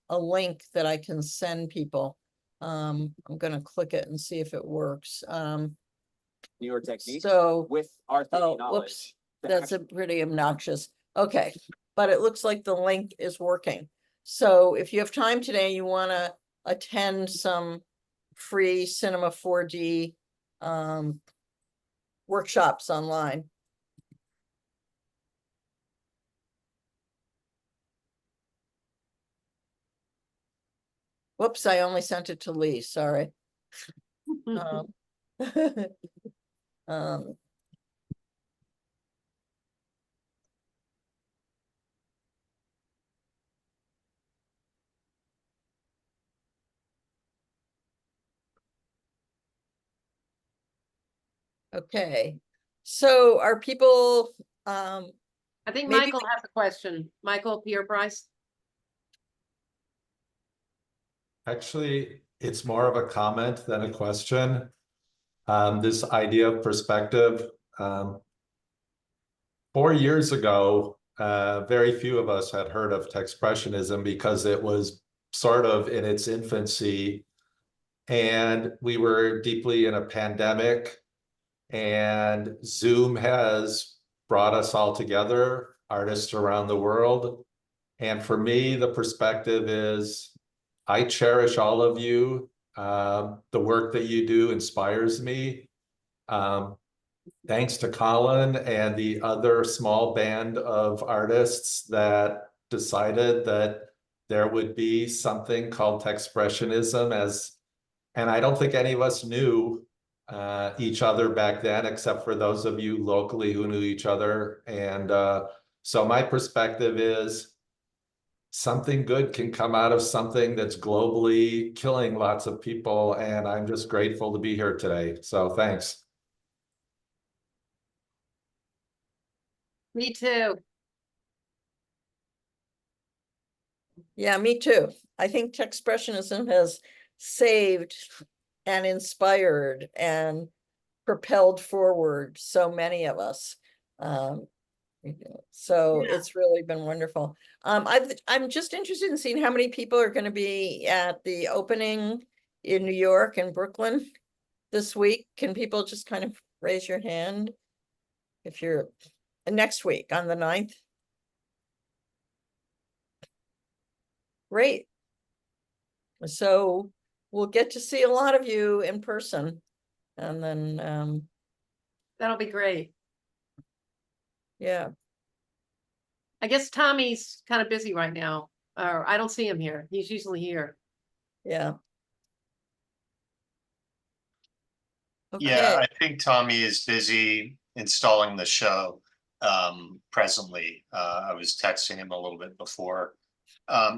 Speaker 1: a link that I can send people. I'm gonna click it and see if it works.
Speaker 14: Your technique
Speaker 1: So,
Speaker 14: with our 3D
Speaker 1: oh,
Speaker 14: knowledge.
Speaker 1: whoops, that's a pretty obnoxious. Okay, but it looks like the link is working. So if you have time today, you wanna attend some free Cinema 4D workshops online. Whoops, I only sent it to Lee, sorry. Um, um, okay, so are people,
Speaker 4: I think
Speaker 1: maybe
Speaker 4: Michael has a question. Michael Pierre Price.
Speaker 15: Actually, it's more of a comment than a question. This idea of perspective. 4 years ago, very few of us had heard of Techspressionism because it was sort of in its infancy, and we were deeply in a pandemic, and Zoom has brought us all together, artists around the world. And for me, the perspective is I cherish all of you. The work that you do inspires me. Thanks to Colin and the other small band of artists that decided that there would be something called Techspressionism and I don't think any of us knew each other back then, except for those of you locally who knew each other. And so my perspective is something good can come out of something that's globally killing lots of people. And I'm just grateful to be here today. So thanks.
Speaker 4: Me too.
Speaker 1: yeah, me too. I think Techspressionism has saved and inspired and propelled forward so many of us. So
Speaker 4: Yeah.
Speaker 1: it's really been wonderful. I'm just interested in seeing how many people are going to be at the opening in New York and Brooklyn this week? Can people just kind of raise your hand? If you're next week on the 9th? Great. So we'll get to see a lot of you in person. And then,
Speaker 4: That'll be great.
Speaker 1: yeah,
Speaker 4: I guess Tommy's kind of busy right now, or I don't see him here. He's usually here.
Speaker 1: yeah.
Speaker 13: Yeah,
Speaker 1: Okay,
Speaker 13: I think Tommy is busy installing the show presently. I was texting him a little bit before.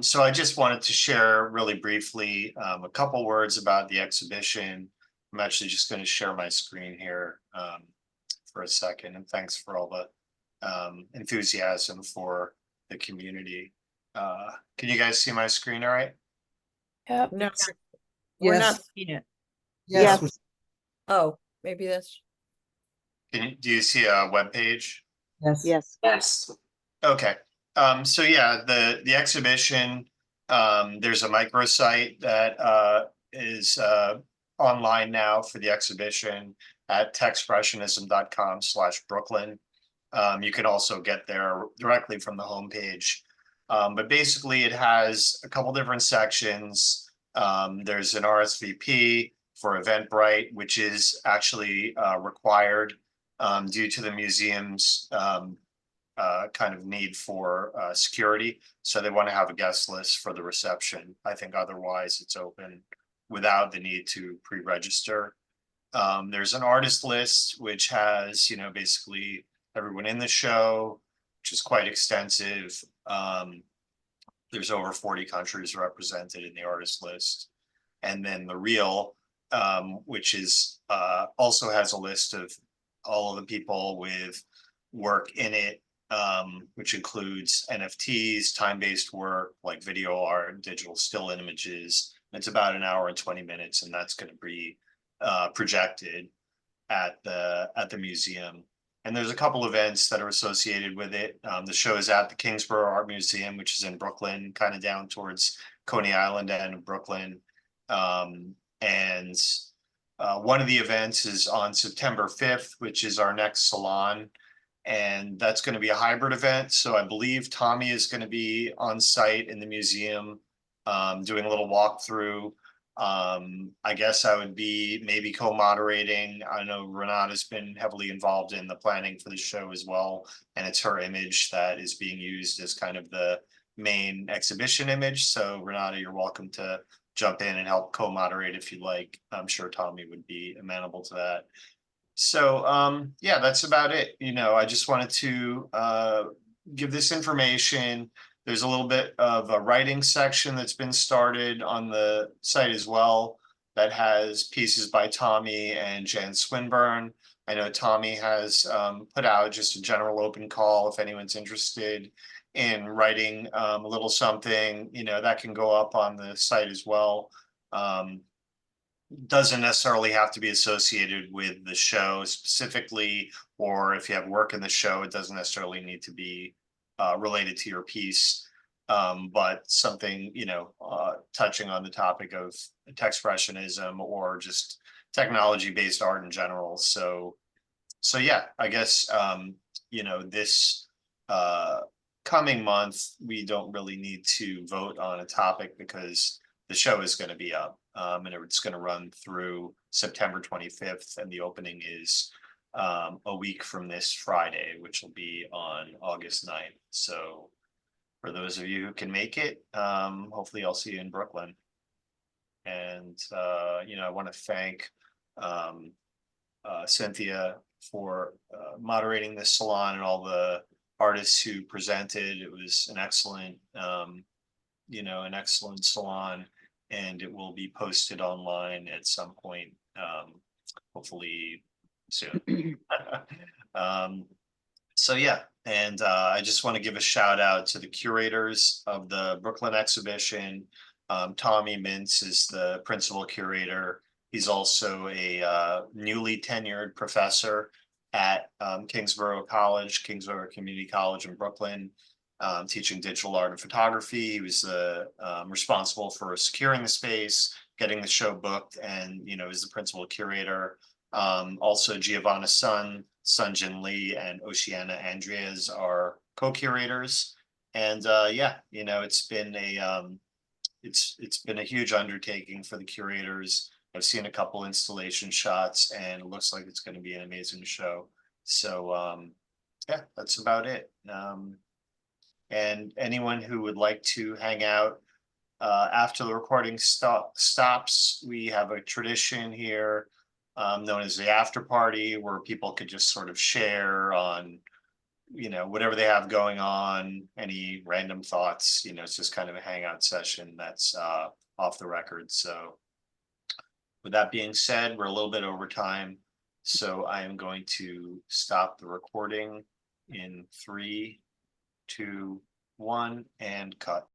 Speaker 13: So I just wanted to share really briefly a couple words about the exhibition. I'm actually just going to share my screen here for a second, and thanks for all the enthusiasm for the community. Can you guys see my screen all right?
Speaker 5: Yep.
Speaker 1: no, we're not
Speaker 12: Yes.
Speaker 1: seeing it.
Speaker 12: Yes.
Speaker 7: Yes.
Speaker 1: Oh, maybe that's,
Speaker 13: Do you see a web page?
Speaker 12: Yes.
Speaker 7: Yes.
Speaker 2: Yes.
Speaker 13: Okay, so yeah, the exhibition, there's a microsite that is online now for the exhibition at techspressionism.com/Brooklyn. You can also get there directly from the homepage. But basically it has a couple different sections. There's an RSVP for Eventbrite, which is actually required due to the museum's kind of need for security. So they want to have a guest list for the reception. I think otherwise it's open without the need to pre-register. There's an artist list, which has, you know, basically everyone in the show, which is quite extensive. There's over 40 countries represented in the artist list. And then the reel, which is also has a list of all of the people with work in it, which includes NFTs, time-based work like video art, digital still images. It's about an hour and 20 minutes, and that's going to be projected at the museum. And there's a couple events that are associated with it. The show is at the Kingsborough Art Museum, which is in Brooklyn, kind of down towards Coney Island end of Brooklyn. And one of the events is on September 5th, which is our next salon. And that's going to be a hybrid event. So I believe Tommy is going to be on site in the museum, doing a little walkthrough. I guess I would be maybe co-moderating. I know Renata's been heavily involved in the planning for the show as well. And it's her image that is being used as kind of the main exhibition image. So Renata, you're welcome to jump in and help co-moderate if you'd like. I'm sure Tommy would be amenable to that. So yeah, that's about it. You know, I just wanted to give this information. There's a little bit of a writing section that's been started on the site as well that has pieces by Tommy and Jan Swinburne. I know Tommy has put out just a general open call if anyone's interested in writing a little something, you know, that can go up on the site as well. Doesn't necessarily have to be associated with the show specifically, or if you have work in the show, it doesn't necessarily need to be related to your piece, but something, you know, touching on the topic of Techspressionism or just technology-based art in general. So yeah, I guess, you know, this coming month, we don't really need to vote on a topic because the show is going to be up, and it's going to run through September 25th, and the opening is a week from this Friday, which will be on August 9th. So for those of you who can make it, hopefully I'll see you in Brooklyn. And you know, I want to thank Cynthia for moderating this salon and all the artists who presented. It was an excellent, you know, an excellent salon, and it will be posted online at some point, hopefully soon. So yeah, and I just want to give a shout out to the curators of the Brooklyn exhibition. Tommy Mintz is the principal curator. He's also a newly tenured professor at Kingsborough College, Kingsborough Community College in Brooklyn, teaching digital art and photography. He was responsible for securing the space, getting the show booked and, you know, is the principal curator. Also Giovanna's son, Sunjin Lee, and Oceana Andreas are co-curators. And yeah, you know, it's been a huge undertaking for the curators. I've seen a couple installation shots and it looks like it's going to be an amazing show. So yeah, that's about it. And anyone who would like to hang out after the recording stops, we have a tradition here known as the after party, where people could just sort of share on, you know, whatever they have going on, any random thoughts. You know, it's just kind of a hangout session that's off the record. So with that being said, we're a little bit over time, so I am going to stop the recording in 3, 2, 1, and cut.